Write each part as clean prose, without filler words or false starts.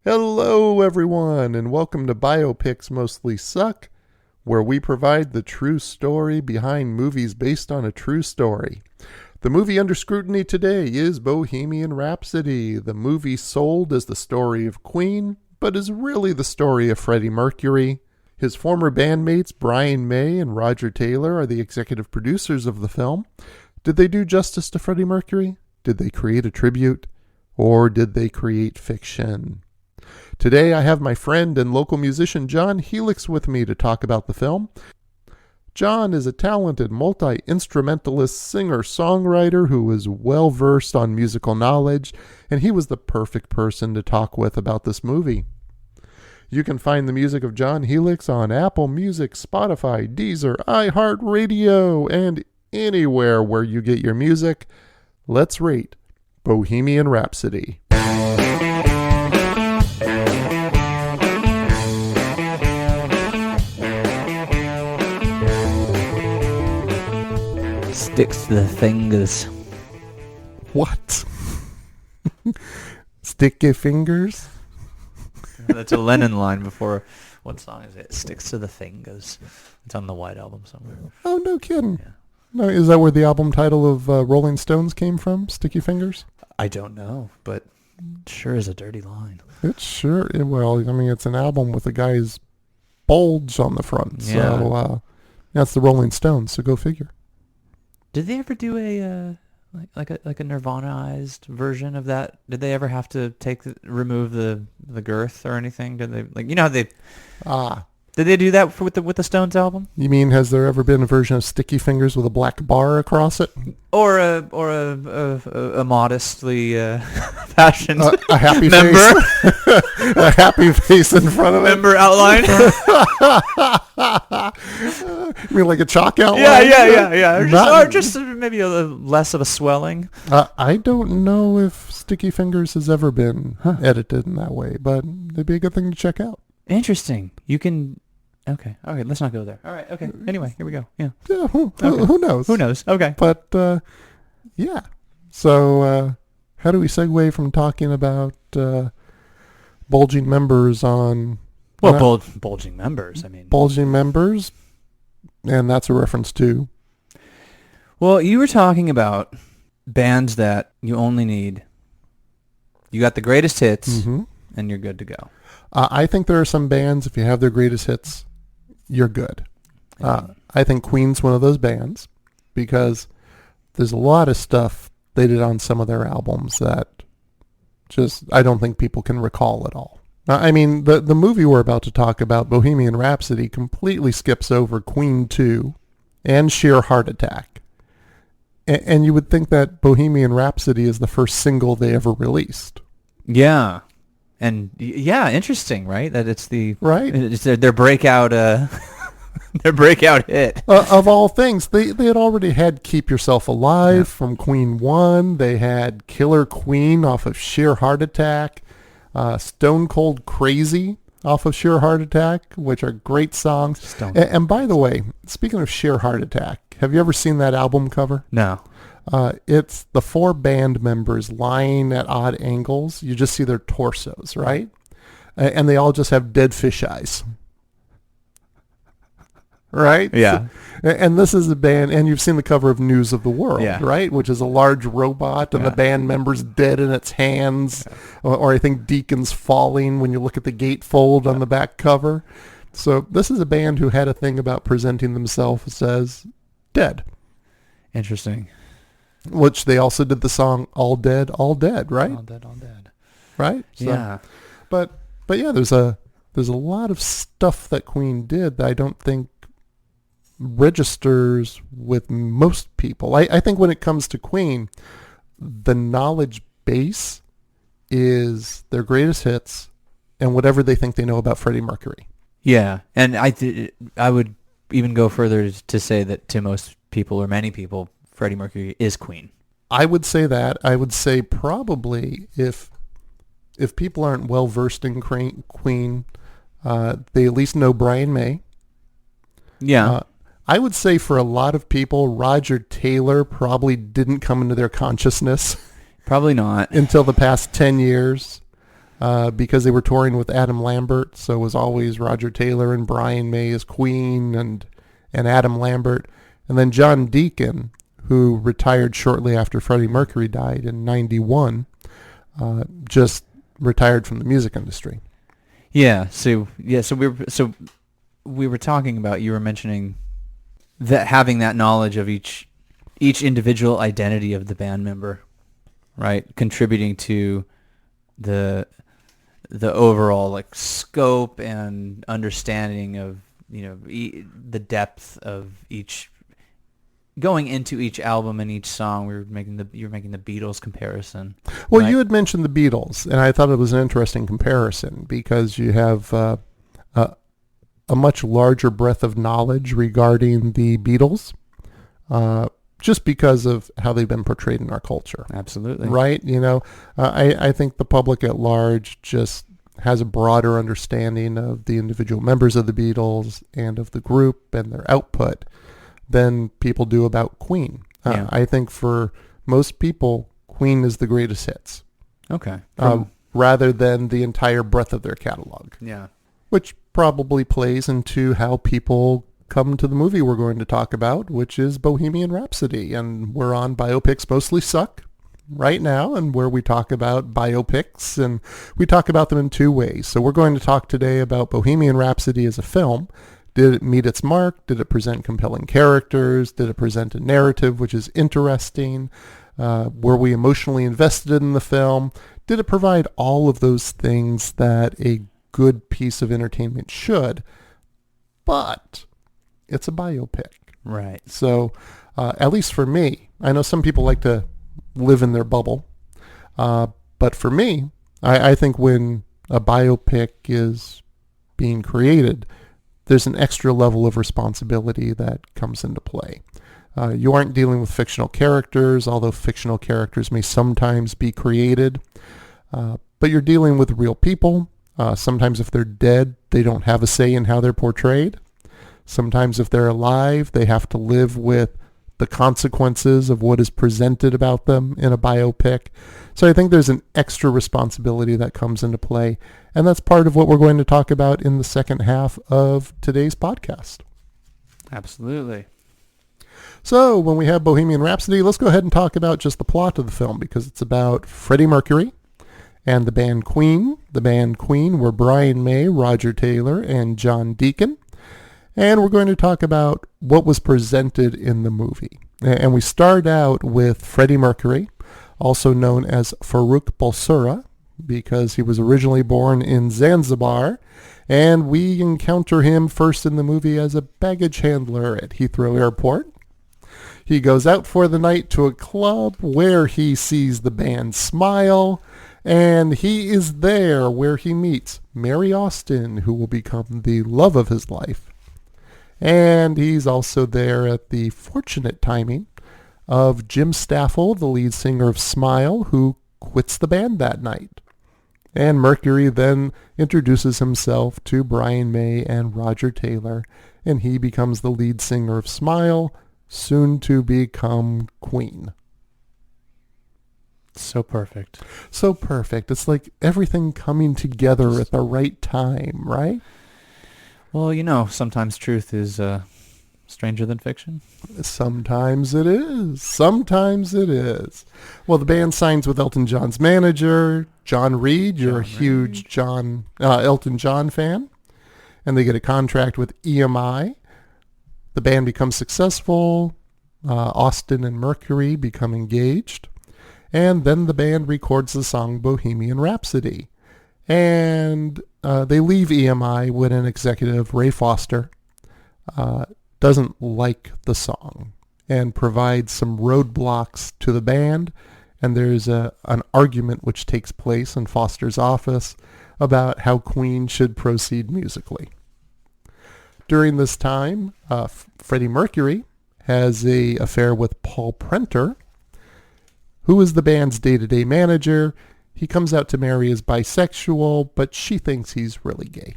Hello, everyone, and welcome to Biopics Mostly Suck, where we provide the true story behind movies based on a true story. The movie under scrutiny today is Bohemian Rhapsody, the movie sold as the story of Queen, but is really the story of Freddie Mercury. His former bandmates Brian May and Roger Taylor are the executive producers of the film. Did they do justice to Freddie Mercury? Did they create a tribute? Or did they create fiction? Today I have my friend and local musician John Helix with me to talk about the film. John is a talented multi-instrumentalist singer-songwriter who is well-versed on musical knowledge, and he was the perfect person to talk with about this movie. You can find the music of John Helix on Apple Music, Spotify, Deezer, iHeartRadio, and anywhere where you get your music. Let's rate Bohemian Rhapsody. Sticks to the fingers. What? Sticky fingers? That's a Lennon line before. What song is it? Sticks to the fingers. It's on the White Album somewhere. Oh, no kidding. Yeah. No, is that where the album title of Rolling Stones came from? Sticky Fingers? I don't know, but sure is a dirty line. It's sure. Well, I mean, it's an album with a guy's bulge on the front. Yeah. So that's the Rolling Stones, so go figure. Did they ever do a like a Nirvana-ized version of that? Did they ever have to remove the girth or anything? Did they how they? Did they do that with the Stones album? You mean, has there ever been a version of Sticky Fingers with a black bar across it? Or a modestly fashioned a happy member? face, a happy face in front of it. Member outline? You mean like a chalk outline? Yeah. Or just maybe less of a swelling. I don't know if Sticky Fingers has ever been edited in that way, but it'd be a good thing to check out. Interesting. You can... Okay. All right. Let's not go there. All right. Okay. Anyway, here we go. Yeah. Yeah. Who knows? Who knows? Okay. But, yeah. So, how do we segue from talking about bulging members on... Well, bulging members, I mean... Bulging members, and that's a reference to... Well, you were talking about bands that you only need... You got the greatest hits, and you're good to go. I think there are some bands, if you have their greatest hits, you're good. I think Queen's one of those bands because there's a lot of stuff they did on some of their albums that just I don't think people can recall at all. I mean, the movie we're about to talk about, Bohemian Rhapsody, completely skips over Queen 2 and Sheer Heart Attack. And you would think that Bohemian Rhapsody is the first single they ever released. Yeah. And yeah, interesting, right? That it's it's their breakout their breakout hit. Of all things, they had already had Keep Yourself Alive from Queen 1. They had Killer Queen off of Sheer Heart Attack. Stone Cold Crazy off of Sheer Heart Attack, which are great songs. And by the way, speaking of Sheer Heart Attack, have you ever seen that album cover? No. It's the four band members lying at odd angles. You just see their torsos, right? And they all just have dead fish eyes. Right? Yeah. And this is a band, and you've seen the cover of News of the World, Yeah. right? Which is a large robot, and the band member's dead in its hands. Yeah. Or I think Deacon's falling when you look at the gatefold on the back cover. So this is a band who had a thing about presenting themselves as dead. Interesting. Which they also did the song All Dead, right? All dead. Right? So, yeah. But yeah, there's a lot of stuff that Queen did that I don't think registers with most people. I think when it comes to Queen, the knowledge base is their greatest hits and whatever they think they know about Freddie Mercury. Yeah, and I would even go further to say that to most people or many people, Freddie Mercury is Queen. I would say that. I would say probably if people aren't well versed in Queen, they at least know Brian May. Yeah. I would say for a lot of people, Roger Taylor probably didn't come into their consciousness. Probably not. Until the past 10 years. because they were touring with Adam Lambert, so it was always Roger Taylor and Brian May as Queen and Adam Lambert. And then John Deacon, who retired shortly after Freddie Mercury died in 91, just retired from the music industry. So we were talking about, you were mentioning that having that knowledge of each individual identity of the band member, right, contributing to the overall like scope and understanding of the depth of each, going into each album and each song. You were making the Beatles comparison. Well, right? You had mentioned the Beatles, and I thought it was an interesting comparison because you have a much larger breadth of knowledge regarding the Beatles, just because of how they've been portrayed in our culture. Absolutely. Right? I think the public at large just has a broader understanding of the individual members of the Beatles and of the group and their output than people do about Queen. I think for most people, Queen is the greatest hits. Okay. Rather than the entire breadth of their catalog. Yeah. Which probably plays into how people come to the movie we're going to talk about, which is Bohemian Rhapsody. And we're on Biopics Mostly Suck right now, and where we talk about biopics, and we talk about them in two ways. So we're going to talk today about Bohemian Rhapsody as a film. Did it meet its mark? Did it present compelling characters? Did it present a narrative which is interesting? Were we emotionally invested in the film? Did it provide all of those things that a good piece of entertainment should? But it's a biopic. Right. So at least for me, I know some people like to live in their bubble. But for me, I think when a biopic is being created, there's an extra level of responsibility that comes into play. You aren't dealing with fictional characters, although fictional characters may sometimes be created. But you're dealing with real people. Sometimes if they're dead, they don't have a say in how they're portrayed. Sometimes if they're alive, they have to live with the consequences of what is presented about them in a biopic. So I think there's an extra responsibility that comes into play. And that's part of what we're going to talk about in the second half of today's podcast. Absolutely. So when we have Bohemian Rhapsody, let's go ahead and talk about just the plot of the film, because it's about Freddie Mercury and the band Queen. The band Queen were Brian May, Roger Taylor, and John Deacon. And we're going to talk about what was presented in the movie. And we start out with Freddie Mercury, also known as Farrokh Bulsara, because he was originally born in Zanzibar. And we encounter him first in the movie as a baggage handler at Heathrow Airport. He goes out for the night to a club where he sees the band Smile, and he is there where he meets Mary Austin, who will become the love of his life. And he's also there at the fortunate timing of Jim Staffel, the lead singer of Smile, who quits the band that night. And Mercury then introduces himself to Brian May and Roger Taylor, and he becomes the lead singer of Smile, soon to become Queen. So perfect. So perfect. It's like everything coming together at the right time, right? Well, sometimes truth is stranger than fiction. Sometimes it is. Sometimes it is. Well, the band signs with Elton John's manager, John Reed. You're a huge Elton John fan. And they get a contract with EMI. The band becomes successful. Austin and Mercury become engaged. And then the band records the song Bohemian Rhapsody. And they leave EMI when an executive, Ray Foster, doesn't like the song and provides some roadblocks to the band. And there's an argument which takes place in Foster's office about how Queen should proceed musically. During this time, Freddie Mercury has an affair with Paul Prenter, who is the band's day-to-day manager. He comes out to Mary as bisexual, but she thinks he's really gay.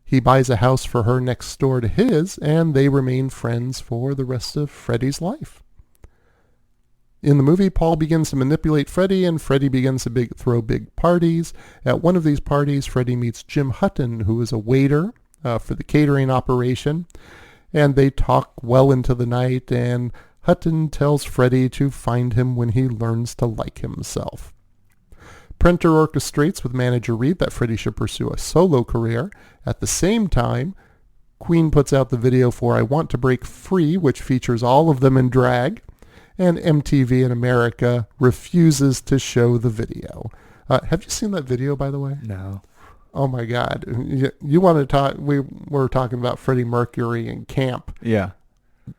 He buys a house for her next door to his, and they remain friends for the rest of Freddie's life. In the movie, Paul begins to manipulate Freddie, and Freddie begins to throw big parties. At one of these parties, Freddie meets Jim Hutton, who is a waiter for the catering operation, and they talk well into the night, and Hutton tells Freddie to find him when he learns to like himself. Prenter orchestrates with manager Reed that Freddie should pursue a solo career. At the same time, Queen puts out the video for I Want to Break Free, which features all of them in drag, and MTV in America refuses to show the video. Have you seen that video, by the way? No. Oh my God! You want to talk? We were talking about Freddie Mercury in camp. Yeah.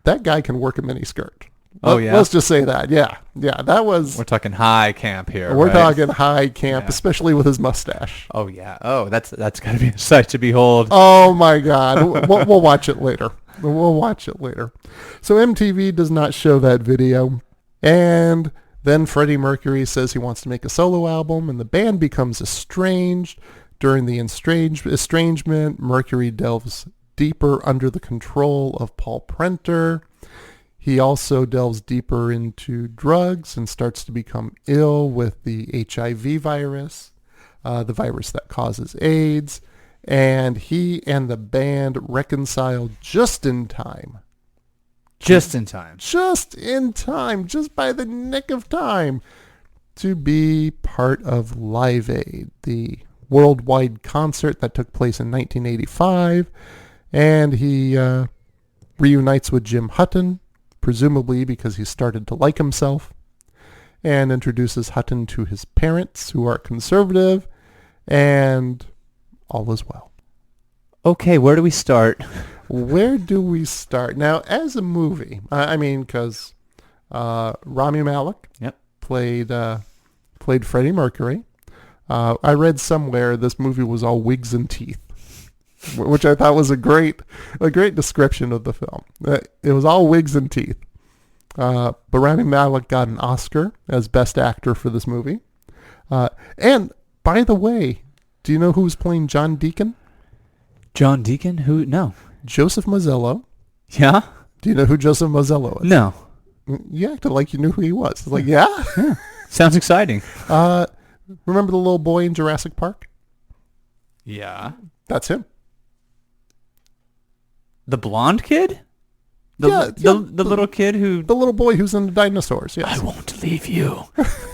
That guy can work a miniskirt. Oh yeah. Let's just say that. Yeah. That was. We're talking high camp here. We're right? talking high camp, Yeah. especially with his mustache. Oh yeah. Oh, that's got to be a sight to behold. Oh my God! We'll watch it later. We'll watch it later. So MTV does not show that video, and then Freddie Mercury says he wants to make a solo album, and the band becomes estranged. During the estrangement, Mercury delves deeper under the control of Paul Prenter. He also delves deeper into drugs and starts to become ill with the HIV virus, the virus that causes AIDS. And he and the band reconcile just in time. Just in time. Just in time, just by the nick of time, to be part of Live Aid, the worldwide concert that took place in 1985. And he reunites with Jim Hutton, presumably because he started to like himself, and introduces Hutton to his parents, who are conservative, and all is well. Okay, where do we start? Where do we start? Now, as a movie, because Rami Malek played Freddie Mercury. I read somewhere this movie was all wigs and teeth, which I thought was a great description of the film. It was all wigs and teeth. But Rami Malek got an Oscar as Best Actor for this movie. And, by the way, do you know who was playing John Deacon? John Deacon? Who? No. Joseph Mazzello. Yeah? Do you know who Joseph Mazzello is? No. You acted like you knew who he was. It's like, yeah? Yeah. Sounds exciting. Remember the little boy in Jurassic Park? Yeah. That's him. The blonde kid? The little kid who... The little boy who's in the dinosaurs, yes. I won't leave you.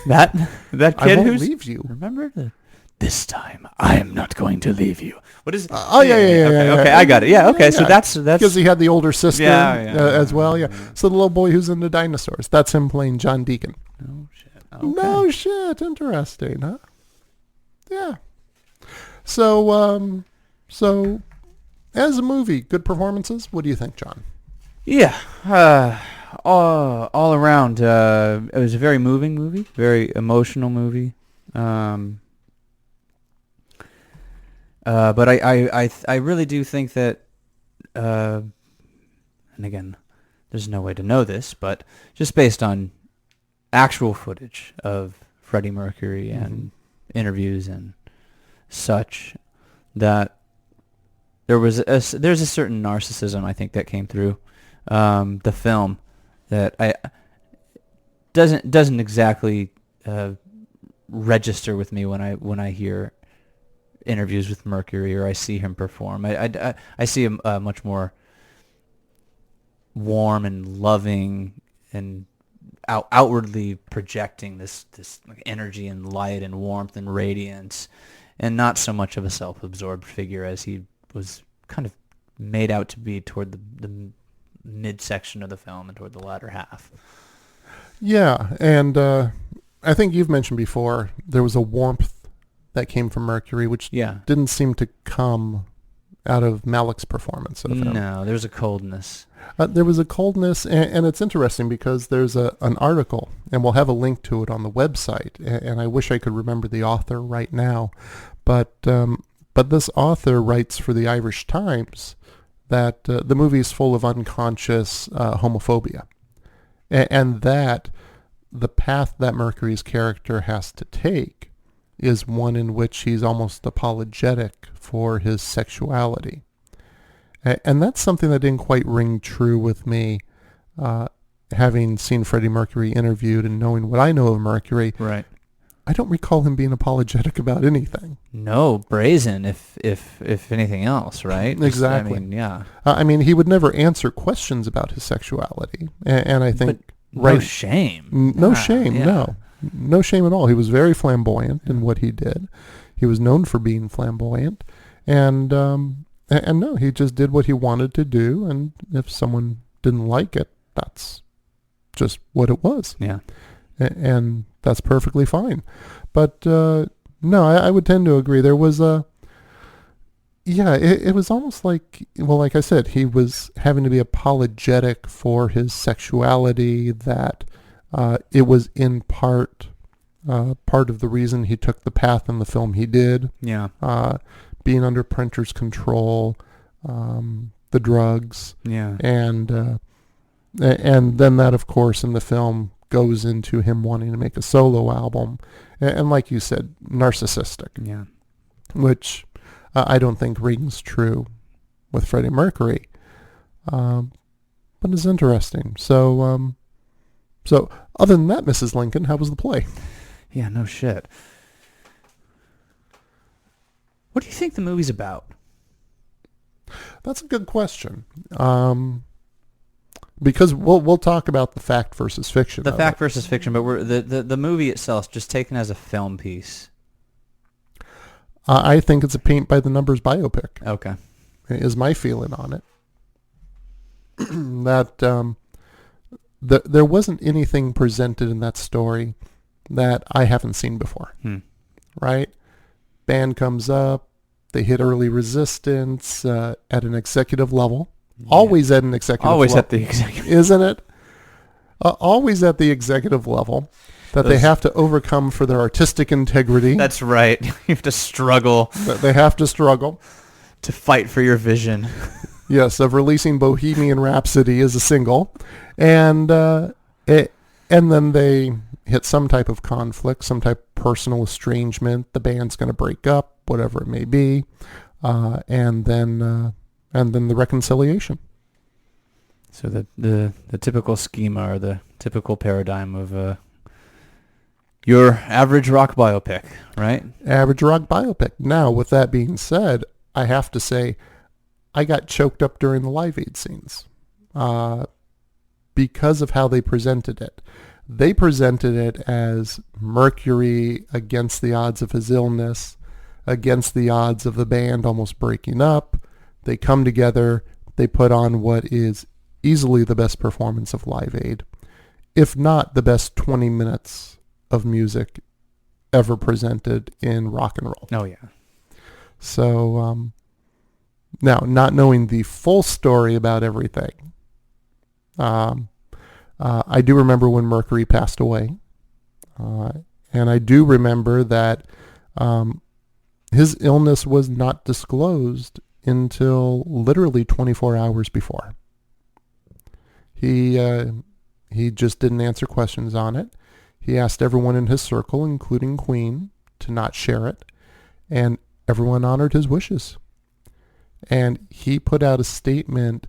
that kid I won't who's... leave you. Remember? This time, I am not going to leave you. What is... Yeah. Okay, I got it. Yeah, okay, so that's... Because he had the older sister as well, yeah. Yeah. So the little boy who's in the dinosaurs, that's him playing John Deacon. Oh, shit. Okay. No shit. Interesting, huh? Yeah. So, as a movie, good performances? What do you think, John? Yeah. All around, it was a very moving movie, very emotional movie. But I really do think that, and again, there's no way to know this, but just based on actual footage of Freddie Mercury and interviews and such, that there's a certain narcissism I think that came through the film that doesn't exactly register with me when I hear interviews with Mercury or I see him perform. I see him much more warm and loving and outwardly projecting this like energy and light and warmth and radiance, and not so much of a self-absorbed figure as he was kind of made out to be toward the midsection of the film and toward the latter half. Yeah, and I think you've mentioned before there was a warmth that came from Mercury, which didn't seem to come out of Malik's performance of him. No, there was a coldness. There was a coldness, and it's interesting because there's an article, and we'll have a link to it on the website, and I wish I could remember the author right now, but this author writes for the Irish Times that the movie is full of unconscious homophobia, and that the path that Mercury's character has to take is one in which he's almost apologetic for his sexuality. And that's something that didn't quite ring true with me having seen Freddie Mercury interviewed and knowing what I know of Mercury, Right. I don't recall him being apologetic about anything. No, brazen, if anything else, right? Exactly. I mean, yeah. I mean, he would never answer questions about his sexuality, and I think No shame. No shame. Yeah. No shame at all. He was very flamboyant in what he did. He was known for being flamboyant, and no, he just did what he wanted to do, and if someone didn't like it, that's just what it was. Yeah. And that's perfectly fine. But no, I would tend to agree. There was it was almost like, well, like I said, he was having to be apologetic for his sexuality, that it was in part of the reason he took the path in the film he did. Yeah. Being under Prenter's control, the drugs. Yeah. And then that, of course, in the film goes into him wanting to make a solo album. And like you said, narcissistic. Yeah. Which I don't think rings true with Freddie Mercury. But it's interesting. So other than that, Mrs. Lincoln, how was the play? Yeah, no shit. What do you think the movie's about? That's a good question. Because we'll talk about the fact versus fiction. The fact versus fiction, but the movie itself, just taken as a film piece. I think it's a paint by the numbers biopic. Okay. Is my feeling on it. That there wasn't anything presented in that story that I haven't seen before. Right? Band comes up, they hit early resistance at an executive level. Yeah. Always at an executive level. Always at the executive. Isn't it? Always at the executive level that they have to overcome for their artistic integrity. That's right. You have to struggle. They have to struggle. To fight for your vision. Yes, of releasing Bohemian Rhapsody as a single. And then they hit some type of conflict, some type of personal estrangement. The band's going to break up, whatever it may be. And then the reconciliation. So the typical schema, or the typical paradigm of your average rock biopic, right? Average rock biopic. Now, with that being said, I have to say I got choked up during the Live Aid scenes because of how they presented it. They presented it as Mercury against the odds of his illness, against the odds of the band almost breaking up. They come together, they put on what is easily the best performance of Live Aid, if not the best 20 minutes of music ever presented in rock and roll. Oh, yeah. So, now, not knowing the full story about everything, I do remember when Mercury passed away, and I do remember that his illness was not disclosed until literally 24 hours before. He just didn't answer questions on it. He asked everyone in his circle, including Queen, to not share it, and everyone honored his wishes. And he put out a statement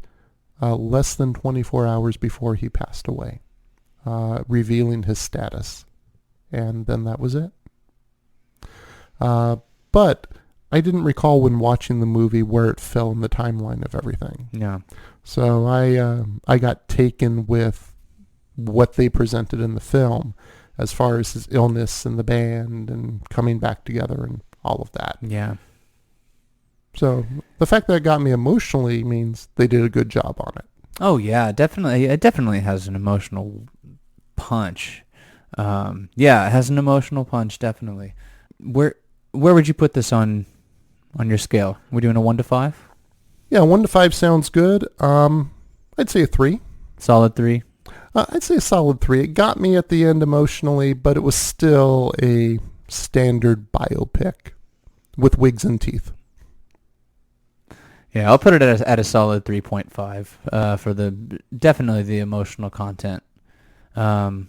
less than 24 hours before he passed away, revealing his status. And then that was it. But I didn't recall when watching the movie where it fell in the timeline of everything. Yeah. So I got taken with what they presented in the film as far as his illness and the band and coming back together and all of that. Yeah. So the fact that it got me emotionally means they did a good job on it. Oh, yeah, definitely. It definitely has an emotional punch. Yeah, it has an emotional punch, definitely. Where would you put this on your scale? We're doing a 1 to 5? Yeah, 1 to 5 sounds good. I'd say a 3. Solid 3? I'd say a solid 3. It got me at the end emotionally, but it was still a standard biopic with wigs and teeth. Yeah, I'll put it at a solid 3.5 for definitely the emotional content. And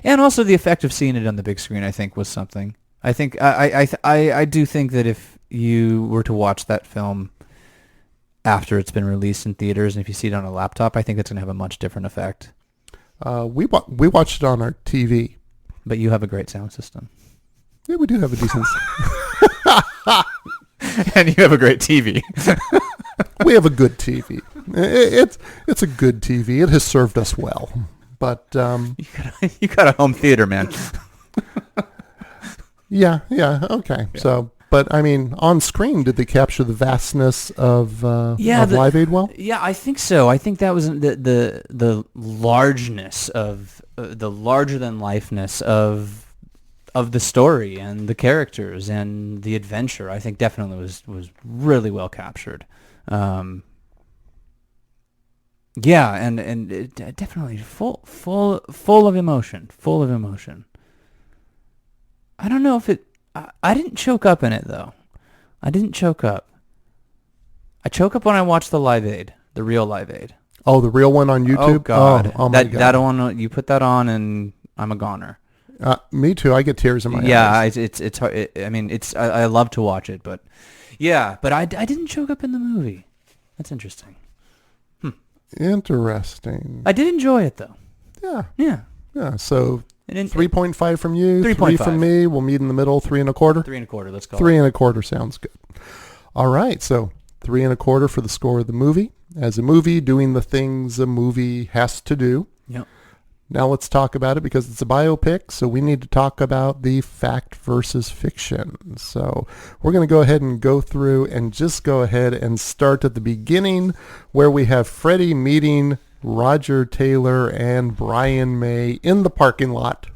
also the effect of seeing it on the big screen, I think, was something. I think I do think that if you were to watch that film after it's been released in theaters, and if you see it on a laptop, I think that's going to have a much different effect. We watched it on our TV. But you have a great sound system. Yeah, we do have a decent. And you have a great TV. We have a good TV. It's a good TV. It has served us well. But you got a home theater, man. yeah, okay. Yeah. So, but I mean, on screen, did they capture the vastness of Live Aid well? Yeah, I think so. I think that was the largeness of the larger than lifeness of the story and the characters and the adventure. I think definitely was really well captured. Yeah, and it definitely full of emotion, I don't know if it. I didn't choke up in it though. I didn't choke up. I choke up when I watch the Live Aid, the real Live Aid. Oh, the real one on YouTube. Oh God, oh my God. That one, you put that on, and I'm a goner. Me too. I get tears in my eyes. Yeah, it's hard. I mean, I love to watch it, but yeah, but I didn't choke up in the movie. That's interesting. Interesting. I did enjoy it though. Yeah. So 3.5 from you, 3.5 3 from me. We'll meet in the middle, 3 1/4. 3 1/4. Let's go. 3 1/4 sounds good. All right, so 3 1/4 for the score of the movie. As a movie, doing the things a movie has to do. Yep. Now let's talk about it because it's a biopic, so we need to talk about the fact versus fiction. So we're going to go ahead and go through and just go ahead and start at the beginning where we have Freddie meeting Roger Taylor and Brian May in the parking lot.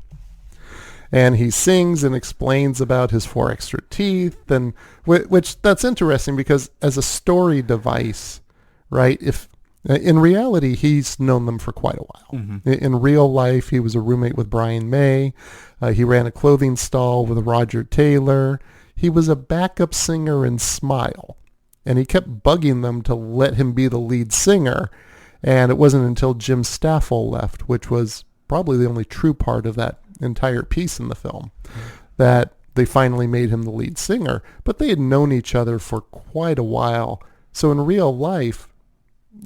And he sings and explains about his 4 extra teeth, and which that's interesting because as a story device, right, if in reality, he's known them for quite a while. Mm-hmm. In real life, he was a roommate with Brian May. He ran a clothing stall with Roger Taylor. He was a backup singer in Smile. And he kept bugging them to let him be the lead singer. And it wasn't until Jim Staffel left, which was probably the only true part of that entire piece in the film, that they finally made him the lead singer. But they had known each other for quite a while. So in real life,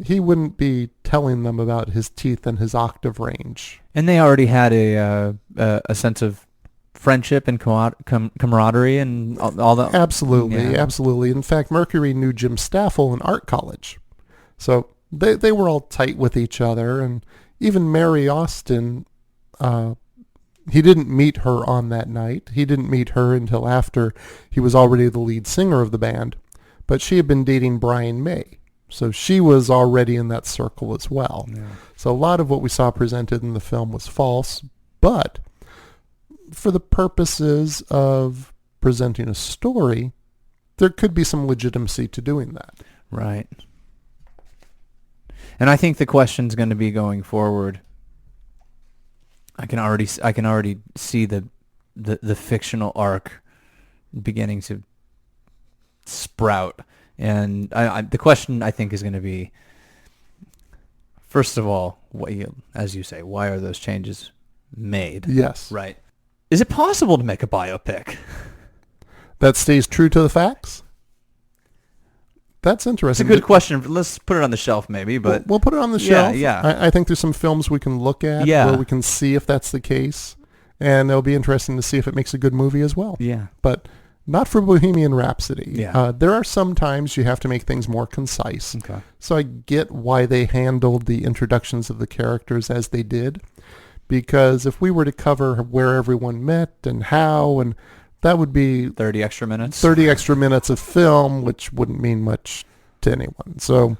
he wouldn't be telling them about his teeth and his octave range. And they already had a sense of friendship and camaraderie and all that. Absolutely, absolutely. In fact, Mercury knew Jim Staffel in art college. So they were all tight with each other. And even Mary Austin, he didn't meet her on that night. He didn't meet her until after he was already the lead singer of the band. But she had been dating Brian May. So she was already in that circle as well. Yeah. So a lot of what we saw presented in the film was false, but for the purposes of presenting a story, there could be some legitimacy to doing that. Right. And I think the question's going to be going forward. I can already see the fictional arc beginning to sprout. And the question, I think, is going to be, first of all, as you say, why are those changes made? Yes. Right. Is it possible to make a biopic that stays true to the facts? That's interesting. It's a good question. Let's put it on the shelf maybe, but... We'll put it on the shelf. Yeah. I think there's some films we can look at where we can see if that's the case. And it'll be interesting to see if it makes a good movie as well. Yeah. But... not for Bohemian Rhapsody. Yeah. There are some times you have to make things more concise. Okay. So I get why they handled the introductions of the characters as they did. Because if we were to cover where everyone met and how, and that would be 30 extra minutes. 30 extra minutes of film, which wouldn't mean much to anyone. So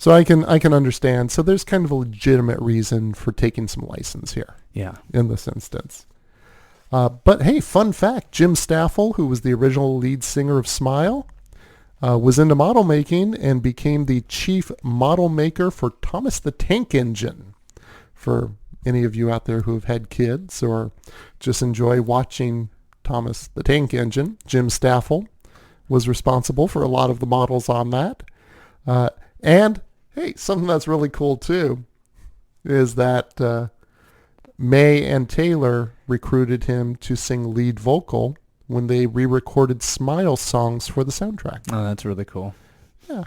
I can understand. So there's kind of a legitimate reason for taking some license here. Yeah. In this instance. But hey, fun fact, Jim Staffel, who was the original lead singer of Smile, was into model making and became the chief model maker for Thomas the Tank Engine. For any of you out there who have had kids or just enjoy watching Thomas the Tank Engine, Jim Staffel was responsible for a lot of the models on that. And hey, something that's really cool too is that May and Taylor recruited him to sing lead vocal when they re-recorded Smile songs for the soundtrack. Oh, that's really cool. Yeah.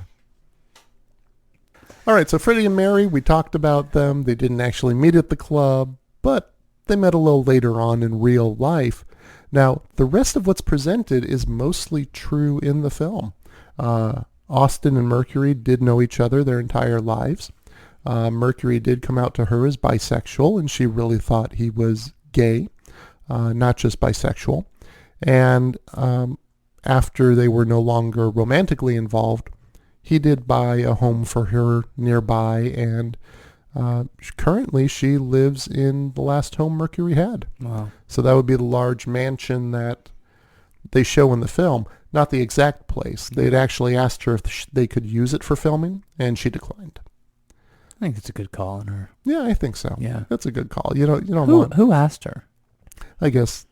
All right, so Freddie and Mary, we talked about them. They didn't actually meet at the club, but they met a little later on in real life. Now, the rest of what's presented is mostly true in the film. Austin and Mercury did know each other their entire lives. Mercury did come out to her as bisexual, and she really thought he was gay, not just bisexual. And after they were no longer romantically involved, he did buy a home for her nearby, and currently she lives in the last home Mercury had. Wow. So that would be the large mansion that they show in the film, not the exact place. They had actually asked her if they could use it for filming, and she declined. I think it's a good call on her. Yeah, I think so. Yeah. That's a good call. You don't want... Who asked her? I guess,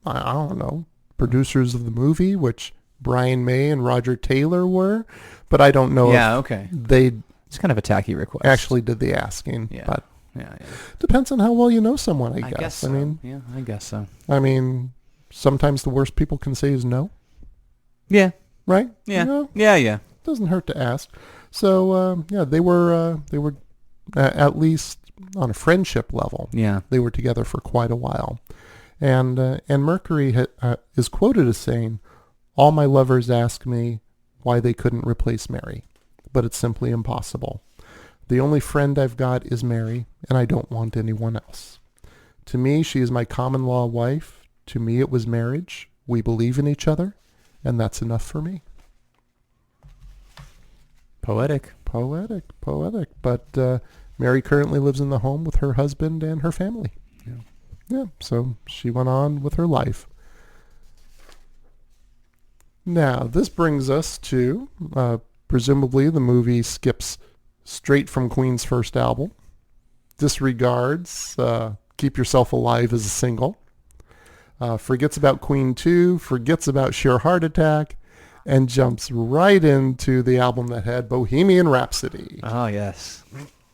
I don't know, producers of the movie, which Brian May and Roger Taylor were, but I don't know if okay. they It's kind of a tacky request. actually did the asking. Yeah. But Yeah. depends on how well you know someone, I guess. So. I guess so. I mean, sometimes the worst people can say is no, Yeah. right? Yeah. You know, Yeah. doesn't hurt to ask. So, they were at least on a friendship level. Yeah. They were together for quite a while. And Mercury is quoted as saying, "All my lovers ask me why they couldn't replace Mary, but it's simply impossible. The only friend I've got is Mary, and I don't want anyone else. To me, she is my common law wife. To me, it was marriage. We believe in each other, and that's enough for me." Poetic. But Mary currently lives in the home with her husband and her family. Yeah, so she went on with her life. Now, this brings us to, presumably, the movie skips straight from Queen's first album, disregards Keep Yourself Alive as a single, forgets about Queen 2, forgets about Sheer Heart Attack, and jumps right into the album that had Bohemian Rhapsody. Oh, yes.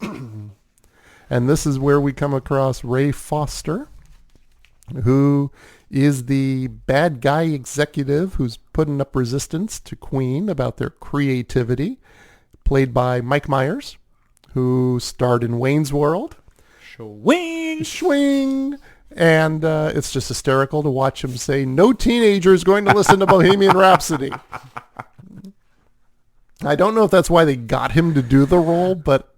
And this is where we come across Ray Foster, who is the bad guy executive who's putting up resistance to Queen about their creativity, played by Mike Myers, who starred in Wayne's World. Swing! And it's just hysterical to watch him say, "No teenager is going to listen to Bohemian Rhapsody." I don't know if that's why they got him to do the role, but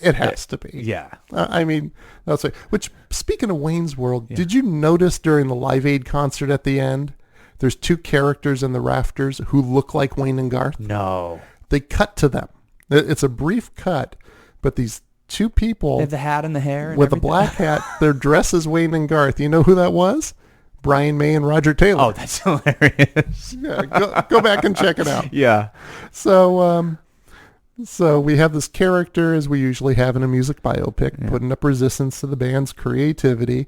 it has to be. Yeah. I mean, that's right. Which, speaking of Wayne's World, did you notice during the Live Aid concert at the end, there's two characters in the rafters who look like Wayne and Garth? No. They cut to them. It's a brief cut, but these two people They have the hat and the hair and with a everything. black hat, their dress is Wayne and Garth. You know who that was? Brian May and Roger Taylor. Oh, that's hilarious. Yeah, go back and check it out. Yeah. So we have this character, as we usually have in a music biopic, putting up resistance to the band's creativity.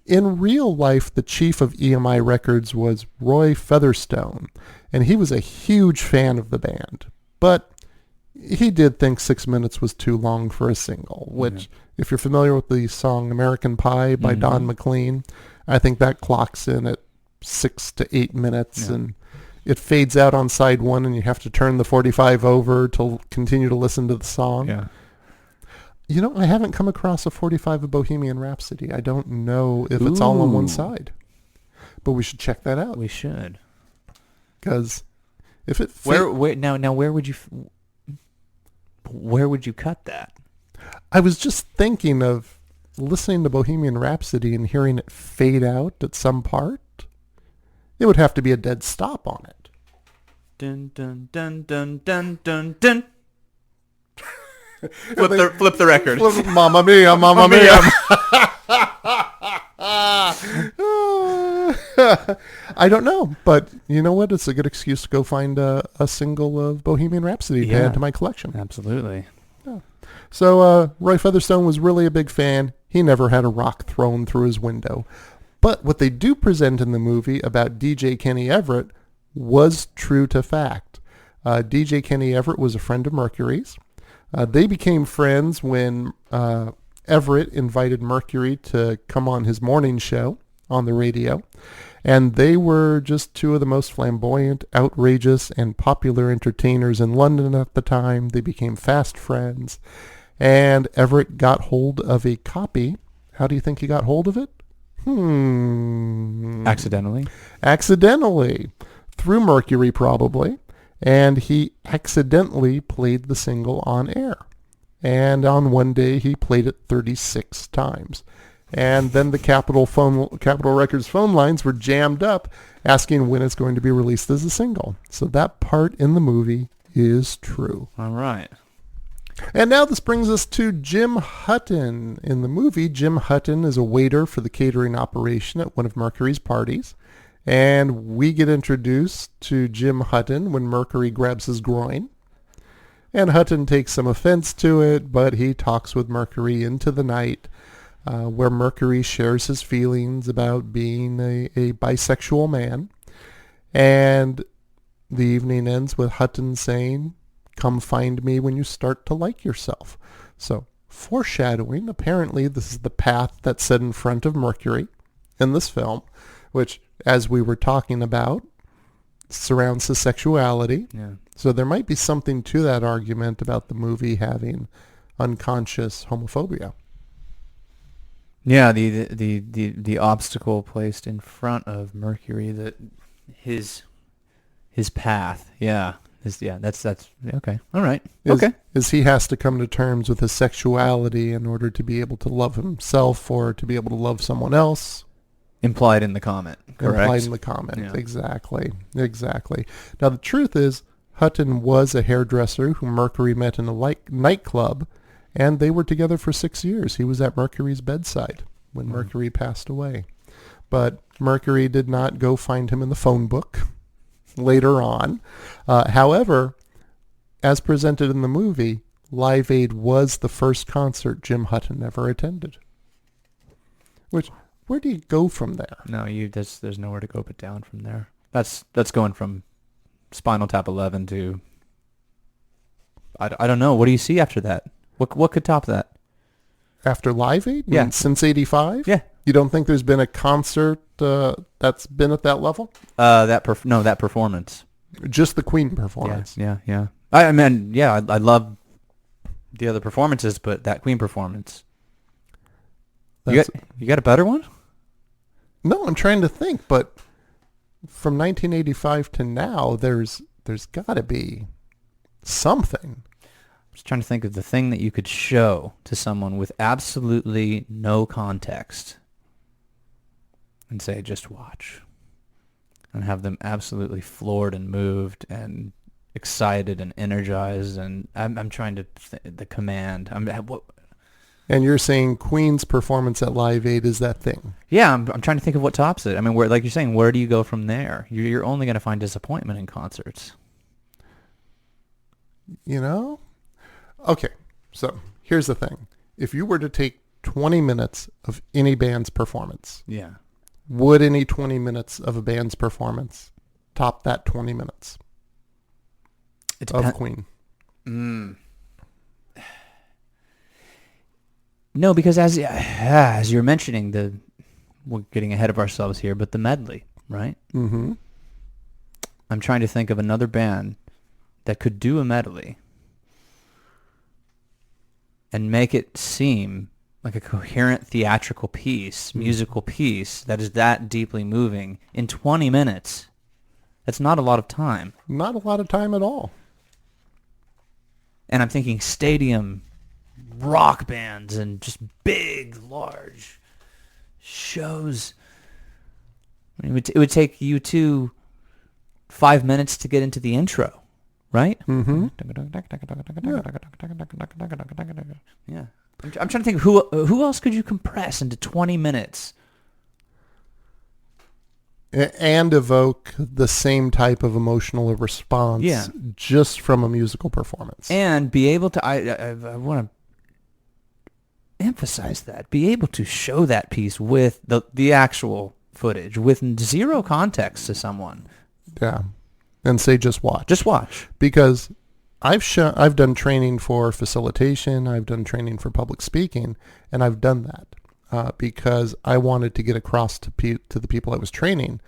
In real life, the chief of EMI Records was Roy Featherstone, and he was a huge fan of the band. But he did think 6 minutes was too long for a single, which, if you're familiar with the song American Pie by Don McLean, I think that clocks in at 6 to 8 minutes, and it fades out on side one, and you have to turn the 45 over to continue to listen to the song. Yeah. You know, I haven't come across a 45 of Bohemian Rhapsody. I don't know if it's all on one side, but we should check that out. We should. Because if it Where where would you cut that? I was just thinking of listening to Bohemian Rhapsody and hearing it fade out at some part. It would have to be a dead stop on it. Dun dun dun dun dun dun dun. Flip the record. Mamma mia, mamma mia. I don't know, but you know what? It's a good excuse to go find a single of Bohemian Rhapsody to add to my collection. Absolutely. Yeah. So Roy Featherstone was really a big fan. He never had a rock thrown through his window. But what they do present in the movie about DJ Kenny Everett was true to fact. DJ Kenny Everett was a friend of Mercury's. They became friends when Everett invited Mercury to come on his morning show. on the radio. And they were just two of the most flamboyant, outrageous, and popular entertainers in London at the time. They became fast friends. And Everett got hold of a copy. How do you think he got hold of it? Accidentally. Accidentally. Through Mercury, probably. And he accidentally played the single on air. And on one day, he played it 36 times. And then the Capitol Records phone lines were jammed up asking when it's going to be released as a single. So that part in the movie is true. All right. And now this brings us to Jim Hutton. In the movie, Jim Hutton is a waiter for the catering operation at one of Mercury's parties. And we get introduced to Jim Hutton when Mercury grabs his groin. And Hutton takes some offense to it, but he talks with Mercury into the night, where Mercury shares his feelings about being a bisexual man. And the evening ends with Hutton saying, "Come find me when you start to like yourself." So, foreshadowing, apparently this is the path that's set in front of Mercury in this film, which, as we were talking about, surrounds his sexuality. Yeah. So there might be something to that argument about the movie having unconscious homophobia. Yeah, the obstacle placed in front of Mercury, that his path. Yeah. That's okay. All right. Okay. Is he has to come to terms with his sexuality in order to be able to love himself or to be able to love someone else. Implied in the comment. Correct. Implied in the comment. Yeah. Exactly. Now the truth is, Hutton was a hairdresser who Mercury met in a nightclub, and they were together for 6 years. He was at Mercury's bedside when Mercury passed away. But Mercury did not go find him in the phone book later on. However, as presented in the movie, Live Aid was the first concert Jim Hutton ever attended. Where do you go from there? No, there's nowhere to go but down from there. That's going from Spinal Tap 11 to I don't know. What do you see after that? What could top that? After Live Aid? Yeah. Since 85? Yeah. You don't think there's been a concert that's been at that level? That performance. Just the Queen performance. Yeah. I mean, yeah, I love the other performances, but that Queen performance. You got a better one? No, I'm trying to think, but from 1985 to now, there's got to be something. I was trying to think of the thing that you could show to someone with absolutely no context and say, just watch, and have them absolutely floored and moved and excited and energized. And I'm trying to the command. And you're saying Queen's performance at Live Aid is that thing? Yeah, I'm trying to think of what tops it. I mean, like you're saying, where do you go from there? You're only going to find disappointment in concerts. You know? Okay, so here's the thing. If you were to take 20 minutes of any band's performance, yeah, would any 20 minutes of a band's performance top that 20 minutes of Queen? No, because as you're mentioning, we're getting ahead of ourselves here, but the medley, right? Mm-hmm. I'm trying to think of another band that could do a medley and make it seem like a coherent theatrical piece, musical piece that is that deeply moving in 20 minutes. That's not a lot of time. Not a lot of time at all. And I'm thinking stadium rock bands and just big, large shows. I mean, it would take you 5 minutes to get into the intro, right? Mm-hmm. Yeah. I'm trying to think who else could you compress into 20 minutes and evoke the same type of emotional response, just from a musical performance, and be able to. I want to emphasize that, be able to show that piece with the actual footage with zero context to someone. Yeah, and say just watch. Just watch. Because I've done training for facilitation, I've done training for public speaking, and I've done that. because I wanted to get across to the people I was training.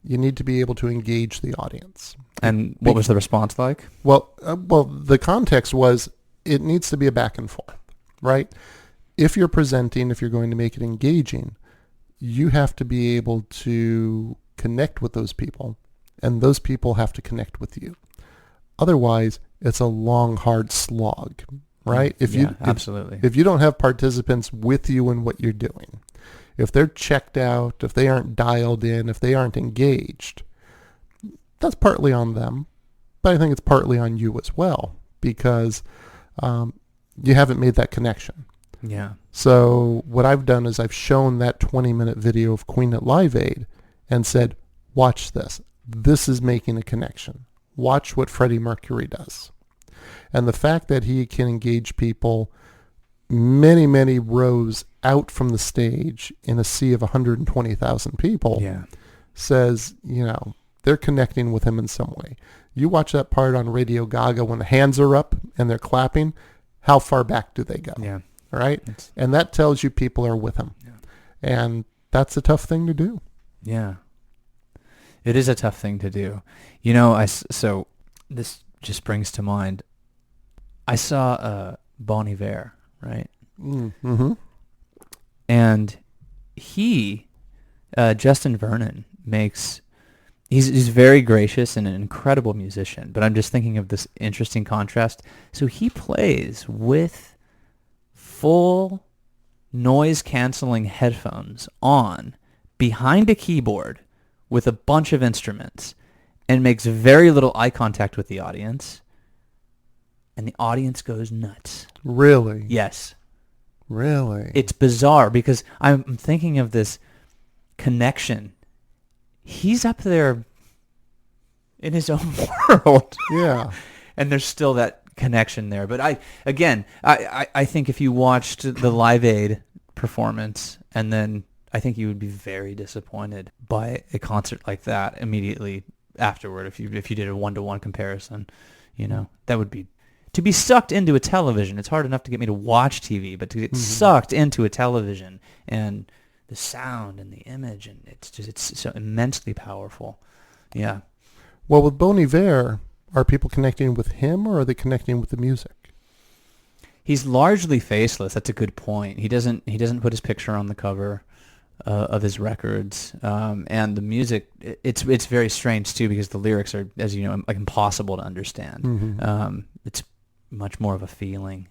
You need to be able to engage the audience. And what was the response like? Well, the context was it needs to be a back and forth, right? If you're presenting, if you're going to make it engaging, you have to be able to connect with those people, and those people have to connect with you. Otherwise, it's a long, hard slog, right? Absolutely. If you don't have participants with you in what you're doing, if they're checked out, if they aren't dialed in, if they aren't engaged, that's partly on them, but I think it's partly on you as well, because you haven't made that connection. Yeah. So what I've done is I've shown that 20-minute video of Queen at Live Aid and said, watch this. This is making a connection. Watch what Freddie Mercury does. And the fact that he can engage people many, many rows out from the stage in a sea of 120,000 people says, they're connecting with him in some way. You watch that part on Radio Gaga when the hands are up and they're clapping, how far back do they go? Yeah. Right? And that tells you people are with him. Yeah. And that's a tough thing to do. Yeah. It is a tough thing to do. So this just brings to mind, I saw Bon Iver, right? Mm-hmm. And Justin Vernon he's very gracious and an incredible musician, but I'm just thinking of this interesting contrast. So he plays with full noise-canceling headphones on behind a keyboard with a bunch of instruments and makes very little eye contact with the audience, and the audience goes nuts. Really? Yes. Really? It's bizarre because I'm thinking of this connection. He's up there in his own world. Yeah. And there's still that connection there. But I think if you watched the Live Aid performance, and then I think you would be very disappointed by a concert like that immediately afterward if you did a one-to-one comparison. That would be... To be sucked into a television, it's hard enough to get me to watch TV, but to get sucked into a television and the sound and the image, and it's so immensely powerful. Yeah. Well, with Bon Iver, are people connecting with him, or are they connecting with the music? He's largely faceless. That's a good point. He doesn't put his picture on the cover of his records, and the music. It's very strange too, because the lyrics are, as you know, like impossible to understand. Mm-hmm. It's much more of a feeling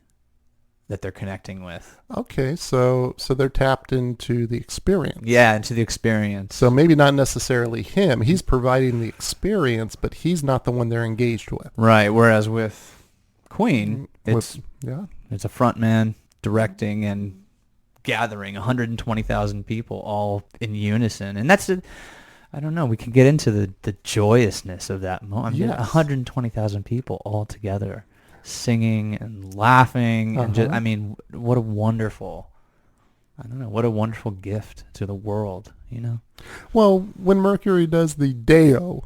that they're connecting with. Okay, so they're tapped into the experience. Yeah, into the experience. So maybe not necessarily him. He's providing the experience, but he's not the one they're engaged with. Right, whereas with Queen, it's a front man directing and gathering 120,000 people all in unison. And that's I don't know, we can get into the joyousness of that moment. Yes. 120,000 people all together, singing and laughing, and just, what a wonderful gift to the world, Well, when Mercury does the Deo,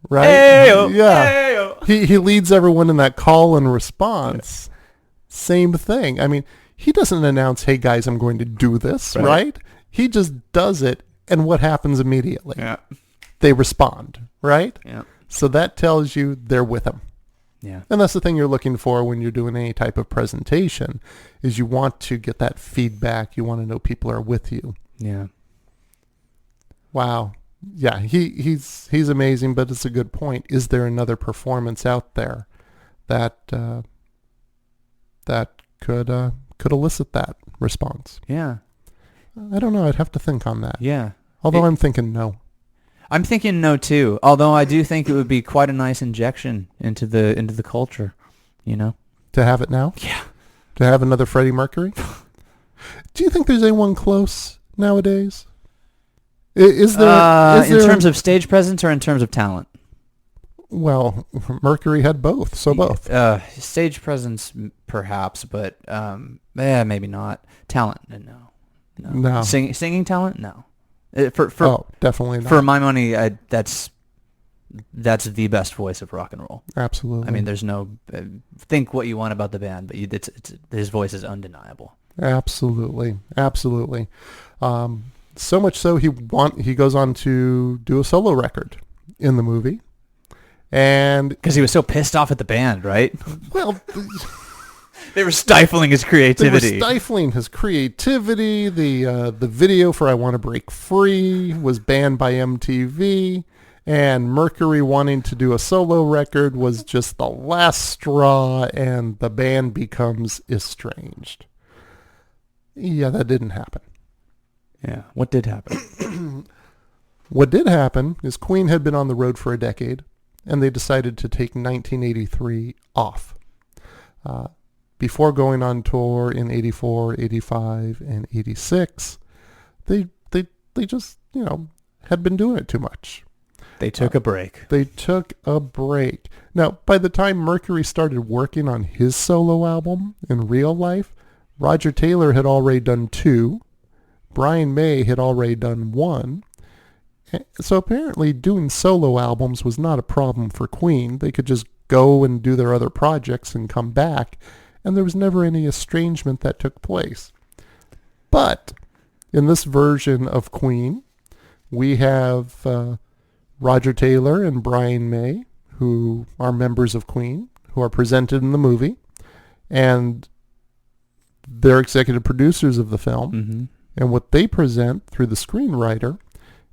right? Hey-o, yeah. hey-o. He leads everyone in that call and response. Same thing. I mean, he doesn't announce, "Hey guys, I'm going to do this," right? He just does it, and what happens immediately? Yeah. They respond, right? Yeah. So that tells you they're with him. Yeah. And that's the thing you're looking for when you're doing any type of presentation, is you want to get that feedback. You want to know people are with you. Yeah. Wow. Yeah, he's amazing, but it's a good point. Is there another performance out there that could elicit that response? Yeah. I don't know. I'd have to think on that. Yeah. Although I'm thinking no. I'm thinking no too. Although I do think it would be quite a nice injection into the culture, To have it now? Yeah. To have another Freddie Mercury? Do you think there's anyone close nowadays? Is there in terms of stage presence or in terms of talent? Well, Mercury had both, so both. Stage presence, perhaps, but maybe not. Talent, no. Singing talent, no. Definitely not. For my money, that's the best voice of rock and roll. Absolutely. I mean, there's no think what you want about the band, but his voice is undeniable. Absolutely. So much so he goes on to do a solo record in the movie. And because he was so pissed off at the band, right? Well, they were stifling his creativity. The video for "I Want to Break Free" was banned by MTV, and Mercury wanting to do a solo record was just the last straw, and the band becomes estranged. Yeah, that didn't happen. Yeah, what did happen? What did happen is Queen had been on the road for a decade, and they decided to take 1983 off. Before going on tour in 84, 85, and 86, they just, had been doing it too much. They took a break. Now, by the time Mercury started working on his solo album in real life, Roger Taylor had already done 2. Brian May had already done 1. So apparently doing solo albums was not a problem for Queen. They could just go and do their other projects and come back, and there was never any estrangement that took place. But in this version of Queen, we have Roger Taylor and Brian May, who are members of Queen, who are presented in the movie, and they're executive producers of the film. Mm-hmm. And what they present through the screenwriter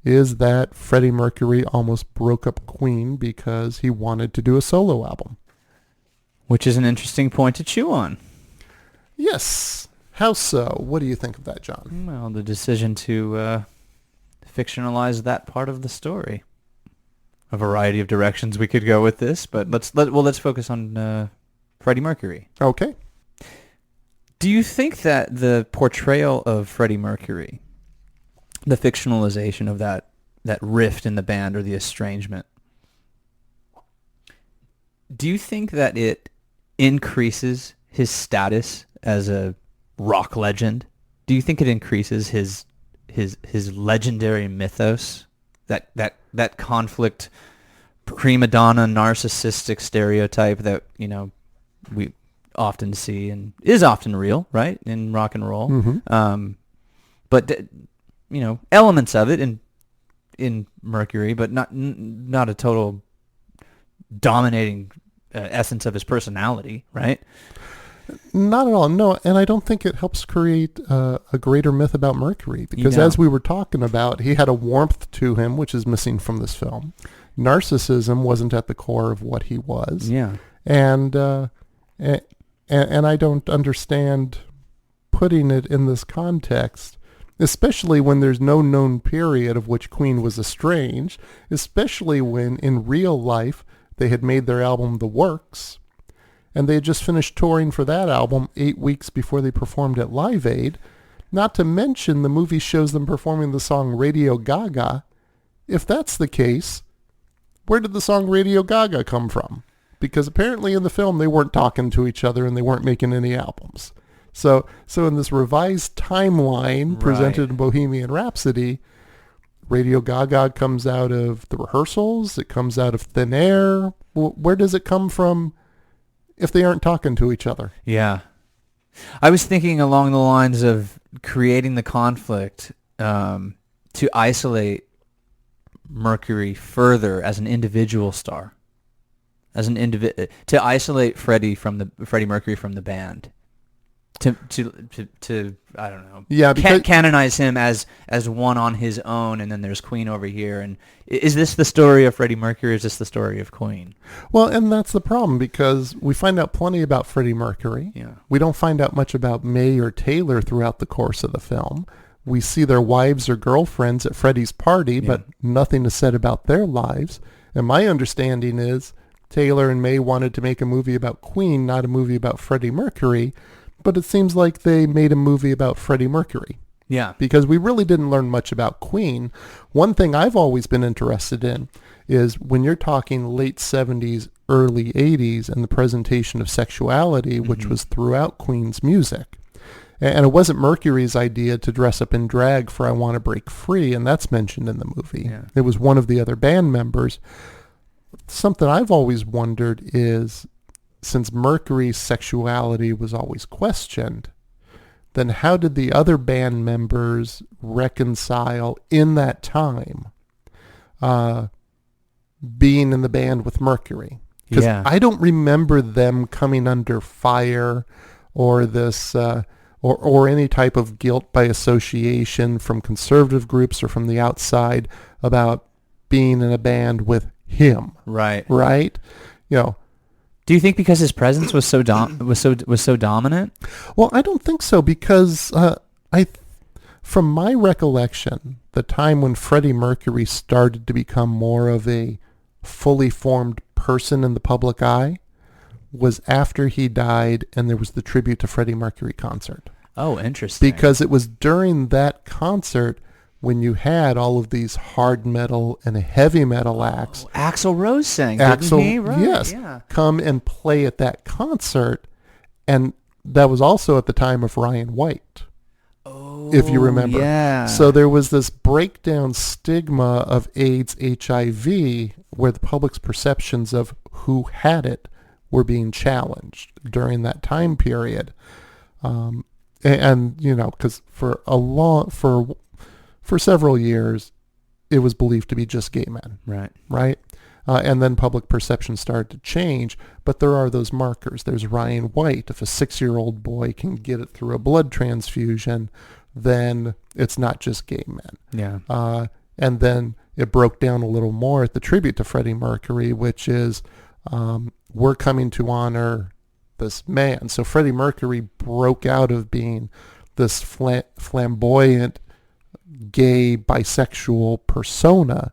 is that Freddie Mercury almost broke up Queen because he wanted to do a solo album. Which is an interesting point to chew on. Yes. How so? What do you think of that, John? Well, the decision to fictionalize that part of the story. A variety of directions we could go with this, but let's focus on Freddie Mercury. Okay. Do you think that the portrayal of Freddie Mercury, the fictionalization of that rift in the band or the estrangement, do you think that it increases his status as a rock legend? Do you think it increases his legendary mythos? That conflict, prima donna, narcissistic stereotype that we often see and is often real, right, in rock and roll. Mm-hmm. But elements of it in Mercury, but not a total dominating essence of his personality, right? Not at all, no. And I don't think it helps create a greater myth about Mercury, because as we were talking about, he had a warmth to him, which is missing from this film. Narcissism wasn't at the core of what he was. Yeah. And I don't understand putting it in this context, especially when there's no known period of which Queen was estranged, especially when in real life they had made their album The Works, and they had just finished touring for that album 8 weeks before they performed at Live Aid. Not to mention the movie shows them performing the song Radio Gaga. If that's the case, where did the song Radio Gaga come from? Because apparently in the film they weren't talking to each other and they weren't making any albums. So in this revised timeline presented in Bohemian Rhapsody, Radio Gaga comes out of the rehearsals, it comes out of thin air. Where does it come from if they aren't talking to each other? Yeah. I was thinking along the lines of creating the conflict to isolate Mercury further as an individual star. To isolate Freddie Mercury from the band, to I don't know, canonize him as one on his own, and then there's Queen over here. And is this the story of Freddie Mercury, or is this the story of Queen? Well, and that's the problem, because we find out plenty about Freddie Mercury. Yeah. We don't find out much about May or Taylor throughout the course of the film. We see their wives or girlfriends at Freddie's party, but nothing is said about their lives. And my understanding is Taylor and May wanted to make a movie about Queen, not a movie about Freddie Mercury, but it seems like they made a movie about Freddie Mercury. Yeah. Because we really didn't learn much about Queen. One thing I've always been interested in is when you're talking late 70s, early 80s, and the presentation of sexuality, which was throughout Queen's music. And it wasn't Mercury's idea to dress up in drag for I Want to Break Free, and that's mentioned in the movie. Yeah. It was one of the other band members. Something I've always wondered is, since Mercury's sexuality was always questioned, then how did the other band members reconcile in that time being in the band with Mercury? Because I don't remember them coming under fire or this or any type of guilt by association from conservative groups or from the outside about being in a band with him. Right. Do you think because his presence was so dominant? Well, I don't think so, because from my recollection, the time when Freddie Mercury started to become more of a fully formed person in the public eye was after he died, and there was the tribute to Freddie Mercury concert. Oh, interesting. Because it was during that concert when you had all of these hard metal and heavy metal acts. Axl Rose sang, didn't he? Right, yes, come and play at that concert, and that was also at the time of Ryan White. If you remember. Yeah. So there was this breakdown stigma of AIDS, HIV, where the public's perceptions of who had it were being challenged during that time period. And because for several years, it was believed to be just gay men. Right? And then public perception started to change, but there are those markers. There's Ryan White. If a 6-year-old boy can get it through a blood transfusion, then it's not just gay men. Yeah. And then it broke down a little more at the tribute to Freddie Mercury, which is we're coming to honor this man. So Freddie Mercury broke out of being this flamboyant, gay, bisexual persona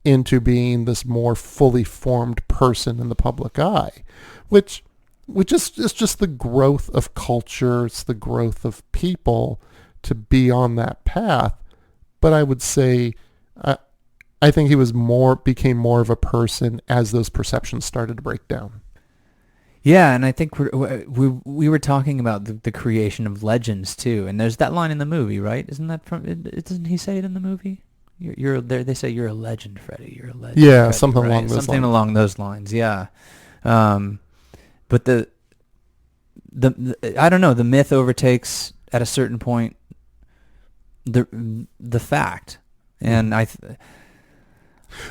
into being this more fully formed person in the public eye, which is just the growth of culture. It's the growth of people to be on that path. But I would say I think he became more of a person as those perceptions started to break down. Yeah, and I think we were talking about the creation of legends too, and there's that line in the movie, right? Doesn't he say it in the movie? You're there. They say you're a legend, Freddie. You're a legend. Yeah, Freddie, something right? along those something lines. along those lines. Yeah, but the I don't know. The myth overtakes at a certain point the fact, and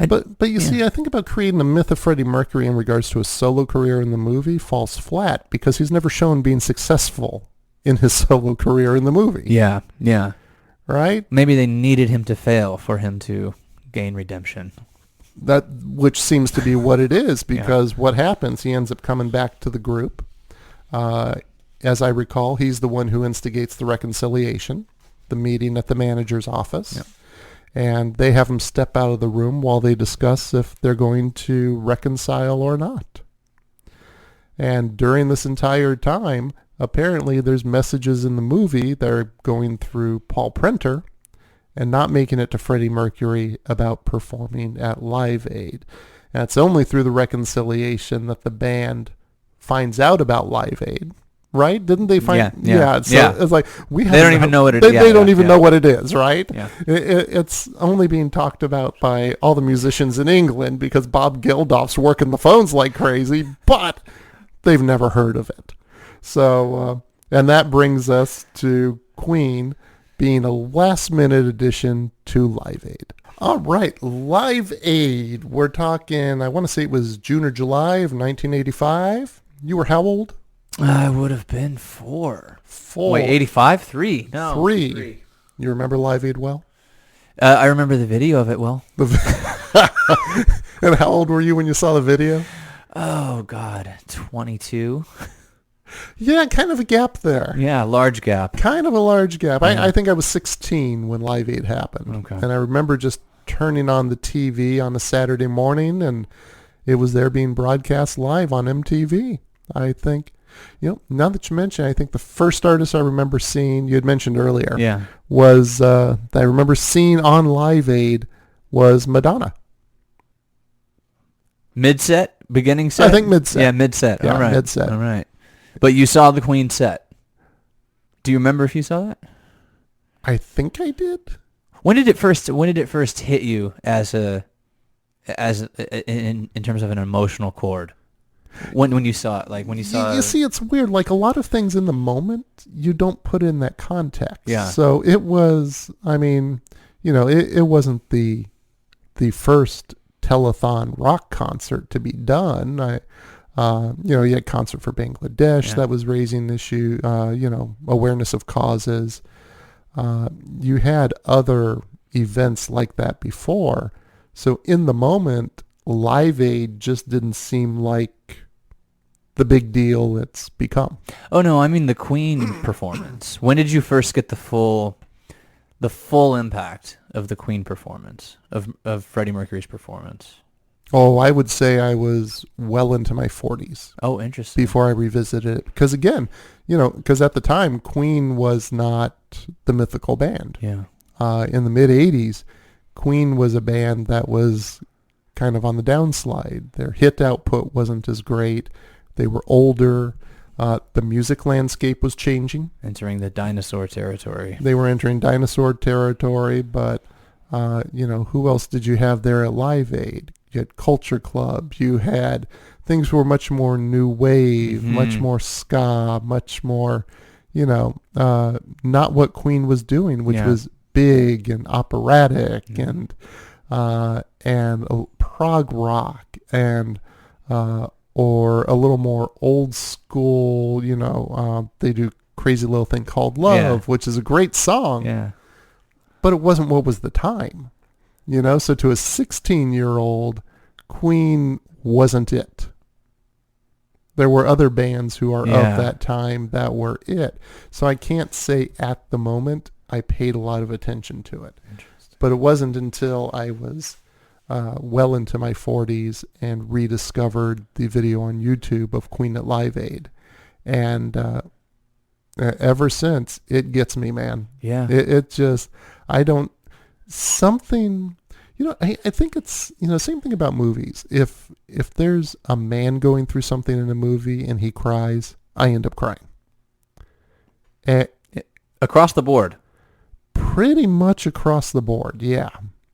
But you see, I think about creating a myth of Freddie Mercury in regards to his solo career in the movie falls flat because he's never shown being successful in his solo career in the movie. Yeah. Right? Maybe they needed him to fail for him to gain redemption. Which seems to be what it is, because what happens, he ends up coming back to the group. As I recall, he's the one who instigates the reconciliation, the meeting at the manager's office. Yep. And they have him step out of the room while they discuss if they're going to reconcile or not. And during this entire time, apparently there's messages in the movie that are going through Paul Prenter and not making it to Freddie Mercury about performing at Live Aid. And it's only through the reconciliation that the band finds out about Live Aid. Right? Didn't they find? Yeah. So it's like they don't even know what it is. is. They don't even know what it is, right? Yeah. It's only being talked about by all the musicians in England because Bob Geldof's working the phones like crazy, but they've never heard of it. So, and that brings us to Queen being a last-minute addition to Live Aid. All right, Live Aid. We're talking, I want to say it was June or July of 1985. You were how old? I would have been 4. 4. Wait, 85? 3. No. 3. You remember Live Aid well? I remember the video of it well. And how old were you when you saw the video? Oh, God. 22. Yeah, kind of a gap there. Yeah, large gap. Kind of a large gap. Yeah. I think I was 16 when Live Aid happened. Okay. And I remember just turning on the TV on a Saturday morning, and it was there being broadcast live on MTV, I think. Now that you mention it, I think the first artist I remember seeing, you had mentioned earlier, was, that I remember seeing on Live Aid was Madonna. Mid-set? Beginning set? I think mid-set. Yeah, mid-set. Yeah, all right. mid-set. All right. But you saw the Queen set. Do you remember if you saw that? I think I did. When did it first hit you in terms of an emotional chord? when you saw it, like when you saw. You see, it's weird. Like a lot of things in the moment, you don't put in that context. Yeah. So it was. I mean, it wasn't the first telethon rock concert to be done. You had concert for Bangladesh that was raising issue. Awareness of causes. You had other events like that before. So in the moment, Live Aid just didn't seem like the big deal it's become. Oh no, I mean the Queen performance. When did you first get the full impact of the Queen performance, of Freddie Mercury's performance? Oh, I would say I was well into my 40s. Oh, interesting. Before I revisited it. Because again, because at the time, Queen was not the mythical band. Yeah. In the mid-'80s, Queen was a band that was kind of on the downslide. Their hit output wasn't as great. They were older. The music landscape was changing. Entering the dinosaur territory. They were entering dinosaur territory, but, who else did you have there at Live Aid? You had Culture Club. You had things were much more new wave, much more ska, much more, not what Queen was doing, which was big and operatic and prog rock and or a little more old school. They do Crazy Little Thing Called Love, which is a great song. Yeah, but it wasn't what was the time. So to a 16-year-old, Queen wasn't it. There were other bands who are of that time that were it. So I can't say at the moment I paid a lot of attention to it. But it wasn't until I was well into my 40s and rediscovered the video on YouTube of Queen at Live Aid. And ever since, it gets me, man. Yeah. It just, I don't, something... I think it's, same thing about movies. If there's a man going through something in a movie and he cries, I end up crying. Across the board? Pretty much across the board, yeah.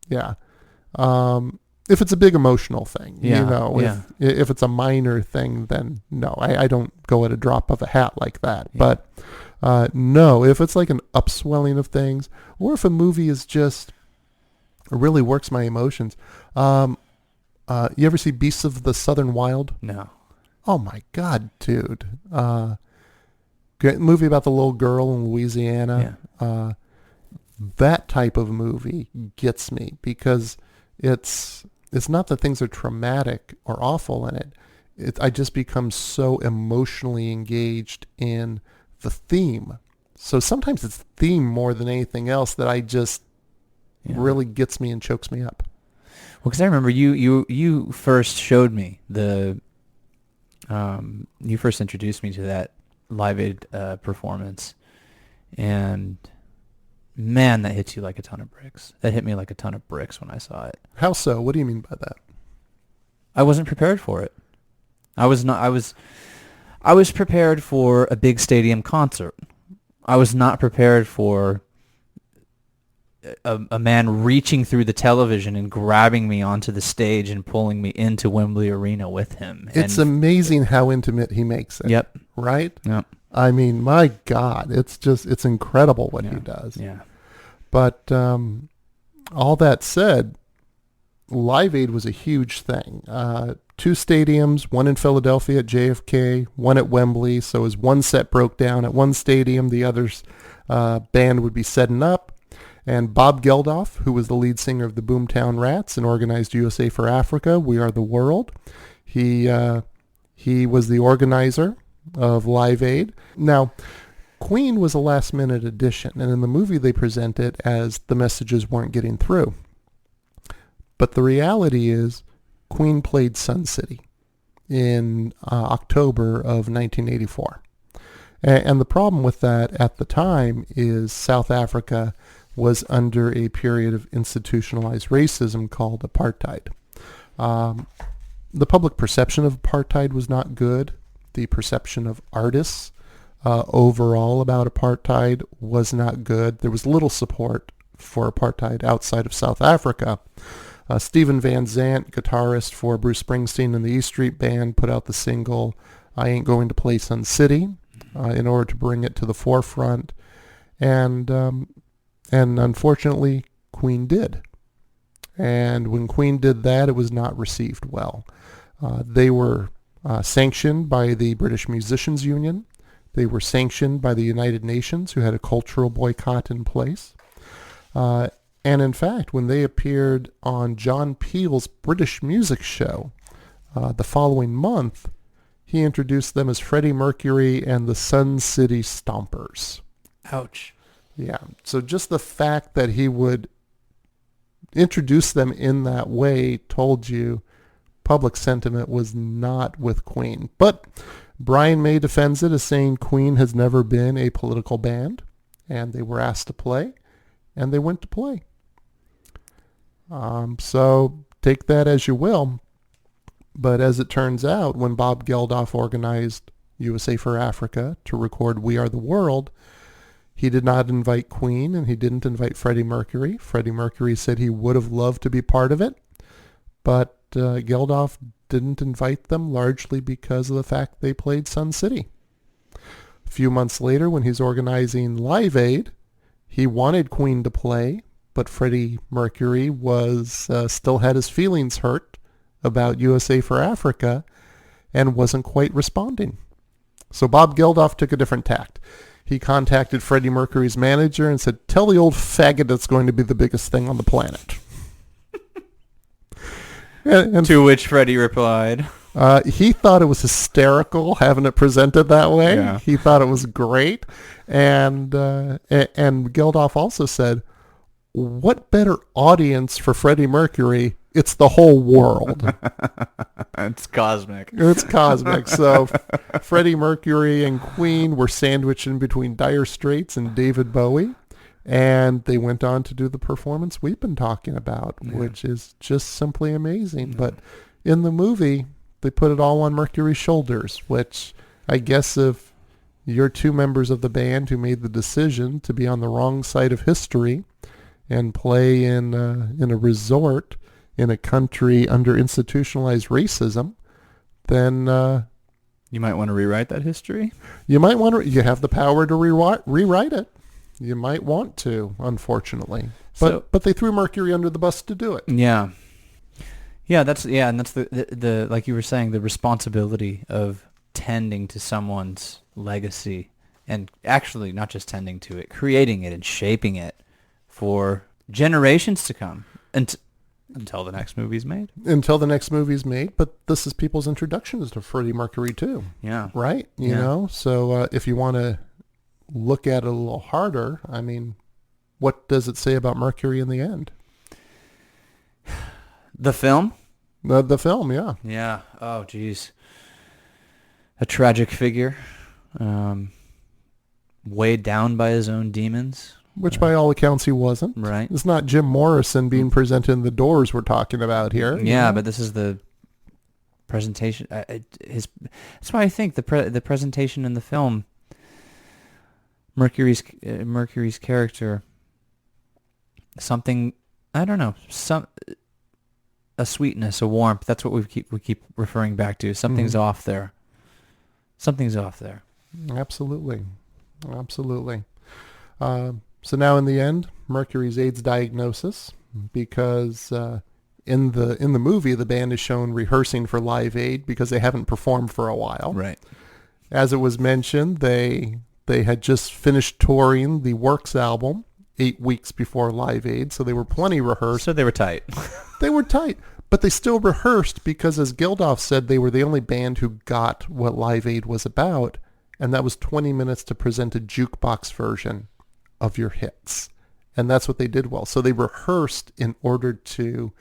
If it's a big emotional thing, if it's a minor thing, then no, I don't go at a drop of a hat like that. Yeah. But no, if it's like an upswelling of things, or if a movie is just... It really works my emotions. You ever see Beasts of the Southern Wild? No. Oh my God, dude. Great movie about the little girl in Louisiana. Yeah. That type of movie gets me because it's not that things are traumatic or awful in it. I just become so emotionally engaged in the theme. So sometimes it's the theme more than anything else that I just... really gets me and chokes me up. Well, because I remember you first showed me you first introduced me to that Live Aid performance, and man, that hits you like a ton of bricks. That hit me like a ton of bricks when I saw it. How so? What do you mean by that? I wasn't prepared for it. I was prepared for a big stadium concert. I was not prepared for a man reaching through the television and grabbing me onto the stage and pulling me into Wembley Arena with him. It's amazing how intimate he makes it. Yep. Right? Yep. I mean, my God, it's incredible what he does. Yeah. But all that said, Live Aid was a huge thing. 2 stadiums, one in Philadelphia at JFK, one at Wembley. So as one set broke down at one stadium, the other's band would be setting up. And Bob Geldof, who was the lead singer of the Boomtown Rats and organized USA for Africa, We Are the World, he was the organizer of Live Aid. Now, Queen was a last-minute addition, and in the movie they present it as the messages weren't getting through. But the reality is, Queen played Sun City in October of 1984. And the problem with that at the time is South Africa was under a period of institutionalized racism called apartheid. The public perception of apartheid was not good. The perception of artists overall about apartheid was not good. There was little support for apartheid outside of South Africa. Steven Van Zandt, guitarist for Bruce Springsteen and the E Street Band, put out the single I Ain't Going to Play Sun City in order to bring it to the forefront. And unfortunately, Queen did. And when Queen did that, it was not received well. They were sanctioned by the British Musicians Union. They were sanctioned by the United Nations, who had a cultural boycott in place. And in fact, when they appeared on John Peel's British music show the following month, he introduced them as Freddie Mercury and the Sun City Stompers. Ouch. Yeah. So just the fact that he would introduce them in that way told you public sentiment was not with Queen. But Brian May defends it as saying Queen has never been a political band, and they were asked to play, and they went to play. So take that as you will. But as it turns out, when Bob Geldof organized USA for Africa to record We Are the World, he did not invite Queen, and he didn't invite Freddie Mercury. Freddie Mercury said he would have loved to be part of it, but Geldof didn't invite them largely because of the fact they played Sun City. A few months later, when he's organizing Live Aid, he wanted Queen to play, but Freddie Mercury was still had his feelings hurt about USA for Africa and wasn't quite responding. So Bob Geldof took a different tact. He contacted Freddie Mercury's manager and said, "Tell the old faggot it's going to be the biggest thing on the planet." and to which Freddie replied, he thought it was hysterical having it presented that way. Yeah. He thought it was great. And Geldof also said, "What better audience for Freddie Mercury? It's the whole world." It's cosmic. It's cosmic. So Freddie Mercury and Queen were sandwiched in between Dire Straits and David Bowie. And they went on to do the performance we've been talking about, which is just simply amazing. Yeah. But in the movie, they put it all on Mercury's shoulders, which I guess if you're two members of the band who made the decision to be on the wrong side of history and play in a resort in a country under institutionalized racism, then you might want to rewrite that history. You might want to. You have the power to rewrite it. You might want to, unfortunately. But they threw Mercury under the bus to do it. Yeah. Yeah, and that's the like you were saying, the responsibility of tending to someone's legacy, and actually not just tending to it, creating it and shaping it for generations to come. Until the next movie's made. Until the next movie's made, but this is people's introductions to Freddie Mercury too. Yeah. Right? You know? So if you want to look at it a little harder, I mean, what does it say about Mercury in the end? The film? The film, yeah. Yeah. Oh, geez. A tragic figure. Weighed down by his own demons. Which by all accounts he wasn't. Right. It's not Jim Morrison being presented in The Doors we're talking about here. Yeah, but this is the presentation. That's why I think the presentation in the film, Mercury's character, something, I don't know, a sweetness, a warmth. That's what we keep referring back to. Something's off there. Something's off there. Absolutely. So now in the end, Mercury's AIDS diagnosis, because in the movie, the band is shown rehearsing for Live Aid because they haven't performed for a while. Right. As it was mentioned, they had just finished touring the Works album 8 weeks before Live Aid, so they were plenty rehearsed. So they were tight. They were tight, but they still rehearsed because, as Geldof said, they were the only band who got what Live Aid was about, and that was 20 minutes to present a jukebox version of your hits. And that's what they did well. So they rehearsed in order to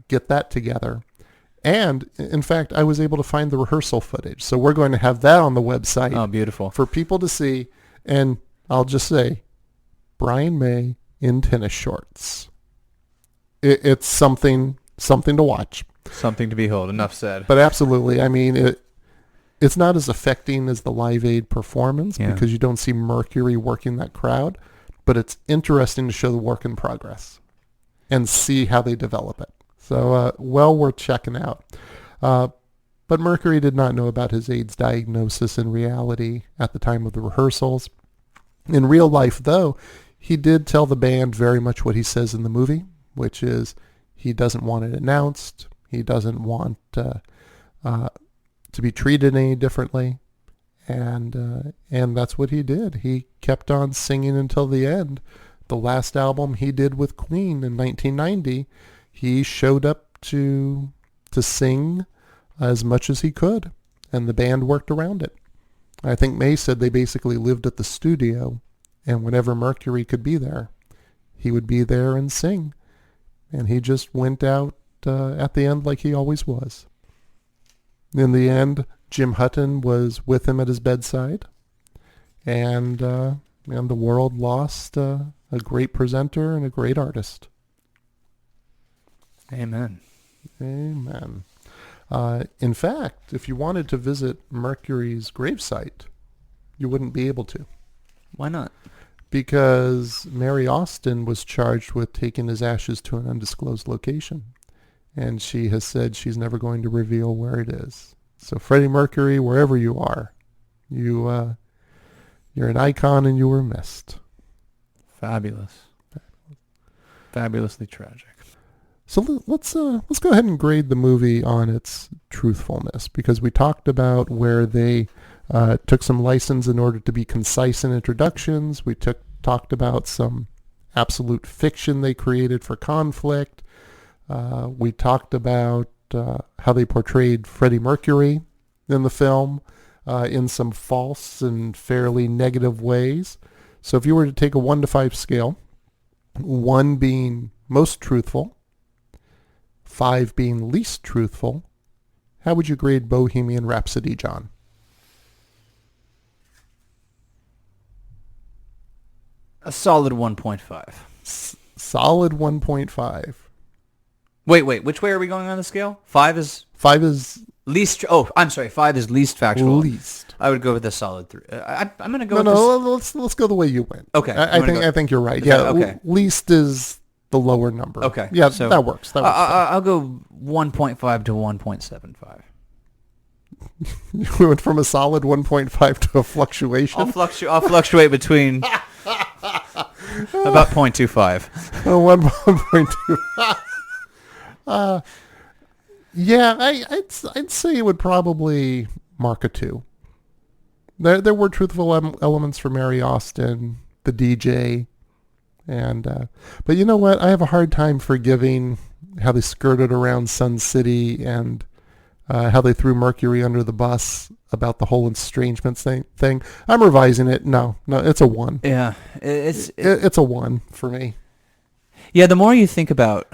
get that together. And in fact, I was able to find the rehearsal footage. So we're going to have that on the website. Oh, beautiful. For people to see. And I'll just say, Brian May in tennis shorts. It's something to watch. Something to behold. Enough said. But absolutely. I mean, it's not as affecting as the Live Aid performance because you don't see Mercury working that crowd, but it's interesting to show the work in progress. and see how they develop it. So well worth checking out. But Mercury did not know about his AIDS diagnosis in reality at the time of the rehearsals. In real life, though, he did tell the band very much what he says in the movie, which is he doesn't want it announced. He doesn't want to be treated any differently. And that's what he did. He kept on singing until the end. The last album he did with Queen in 1990, he showed up to sing as much as he could, and the band worked around it. I think May said they basically lived at the studio, and whenever Mercury could be there, he would be there and sing. And he just went out at the end like he always was. In the end, Jim Hutton was with him at his bedside, and the world lost a great presenter and a great artist. Amen. Amen. In fact, if you wanted to visit Mercury's gravesite, you wouldn't be able to. Why not? Because Mary Austin was charged with taking his ashes to an undisclosed location. And she has said she's never going to reveal where it is. So Freddie Mercury, wherever you are, you're an icon and you were missed. Fabulous. Fabulously tragic. So let's go ahead and grade the movie on its truthfulness, because we talked about where they took some license in order to be concise in introductions. We talked about some absolute fiction they created for conflict. We talked about how they portrayed Freddie Mercury in the film in some false and fairly negative ways. So if you were to take a 1 to 5 scale, 1 being most truthful, 5 being least truthful, how would you grade Bohemian Rhapsody, John? A solid 1.5. Solid 1.5. Wait. Which way are we going on the scale? 5 is... 5 is... Least... Oh, I'm sorry. 5 is least factual. Least. I would go with a solid 3. I'm going to go with let's go the way you went. Okay. I think you're right. Yeah, okay. Least is the lower number. Okay. Yeah, so that works. I'll go 1.5 to 1.75. We went from a solid 1.5 to a fluctuation. I'll fluctuate between about 0.25. 1.2. Yeah, I'd say it would probably mark a 2. There were truthful elements for Mary Austin, the DJ, and but you know what? I have a hard time forgiving how they skirted around Sun City and how they threw Mercury under the bus about the whole estrangement thing. I'm revising it. No, it's a 1. Yeah, it's a 1 for me. Yeah, the more you think about,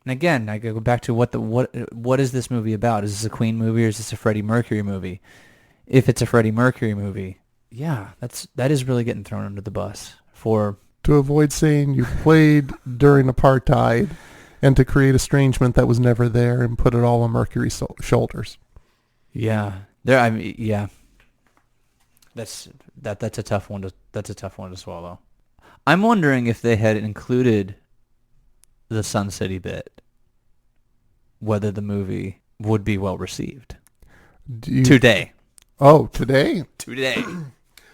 and again, I go back to what is this movie about? Is this a Queen movie or is this a Freddie Mercury movie? If it's a Freddie Mercury movie, yeah, that is really getting thrown under the bus for... To avoid saying you played during apartheid and to create estrangement that was never there and put it all on Mercury's shoulders. Yeah. That's a tough one to swallow. I'm wondering if they had included the Sun City bit, whether the movie would be well received. Today. Oh, today? Today.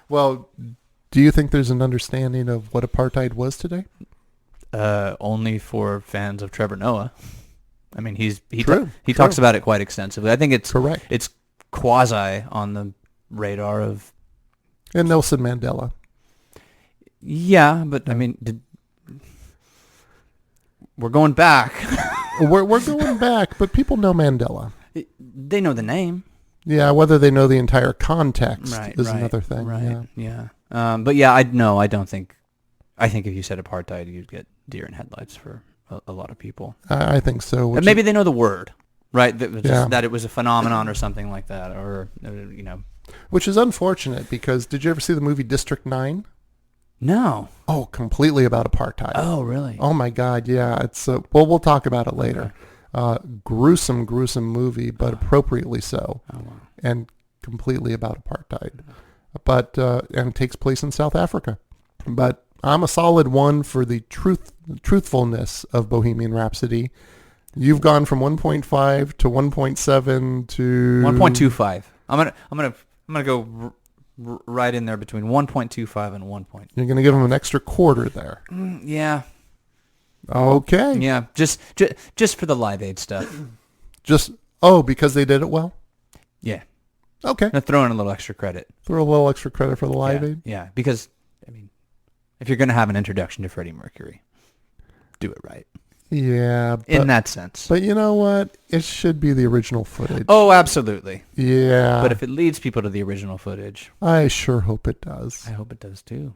Well, do you think there's an understanding of what apartheid was today? Only for fans of Trevor Noah. I mean, he talks about it quite extensively. I think it's correct. It's quasi on the radar of... And Nelson Mandela. Yeah, but I mean... We're going back. we're going back, but people know Mandela. They know the name. Yeah, whether they know the entire context is another thing. Right. Yeah. But yeah, I don't think. I think if you said apartheid, you'd get deer in headlights for a lot of people. I think so. And maybe they know the word, right? That it was a phenomenon or something like that, or Which is unfortunate because did you ever see the movie District 9? No. Oh, completely about apartheid. Oh, really? Oh my God, yeah. It's we'll talk about it later. Okay. Gruesome movie, but appropriately so. Oh, wow. And completely about apartheid. But and takes place in South Africa. But I'm a solid 1 for the truthfulness of Bohemian Rhapsody. You've gone from 1.5 to 1.7 to 1.25. I'm gonna go right in there between 1.25 and 1. You're gonna give him an extra quarter there. Yeah. Okay. Yeah. Just for the Live Aid stuff. Because they did it well. Yeah. Okay. Now throw in a little extra credit. Throw a little extra credit for the Live Aid. Yeah. Because if you're gonna have an introduction to Freddie Mercury, do it right. Yeah. In that sense. But you know what? It should be the original footage. Oh, absolutely. Yeah. But if it leads people to the original footage, I sure hope it does. I hope it does too.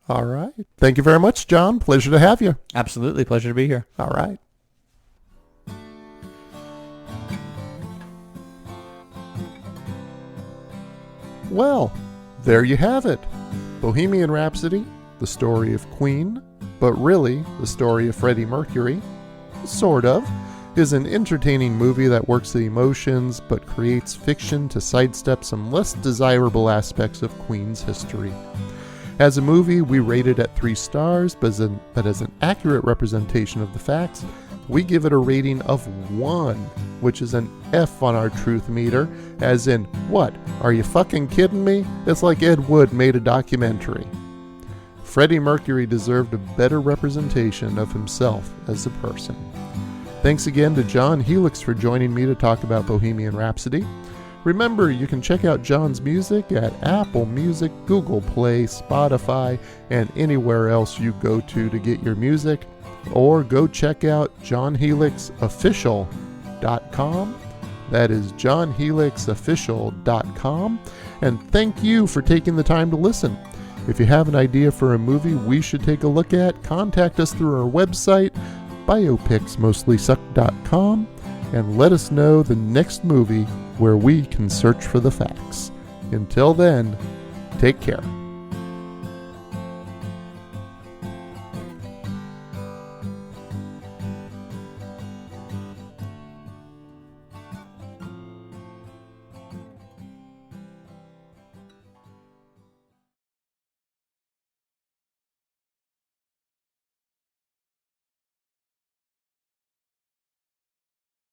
All right. Thank you very much, John. Pleasure to have you. Absolutely. Pleasure to be here. All right. Well, there you have it. Bohemian Rhapsody, the story of Queen, but really the story of Freddie Mercury, sort of, is an entertaining movie that works the emotions but creates fiction to sidestep some less desirable aspects of Queen's history. As a movie, we rate it at 3 stars, but as an accurate representation of the facts, we give it a rating of 1, which is an F on our truth meter, as in, what, are you fucking kidding me? It's like Ed Wood made a documentary. Freddie Mercury deserved a better representation of himself as a person. Thanks again to John Helix for joining me to talk about Bohemian Rhapsody. Remember, you can check out John's music at Apple Music, Google Play, Spotify, and anywhere else you go to get your music. Or go check out johnhelixofficial.com. That is johnhelixofficial.com. And thank you for taking the time to listen. If you have an idea for a movie we should take a look at, contact us through our website, biopicsmostlysuck.com, and let us know the next movie where we can search for the facts. Until then, take care.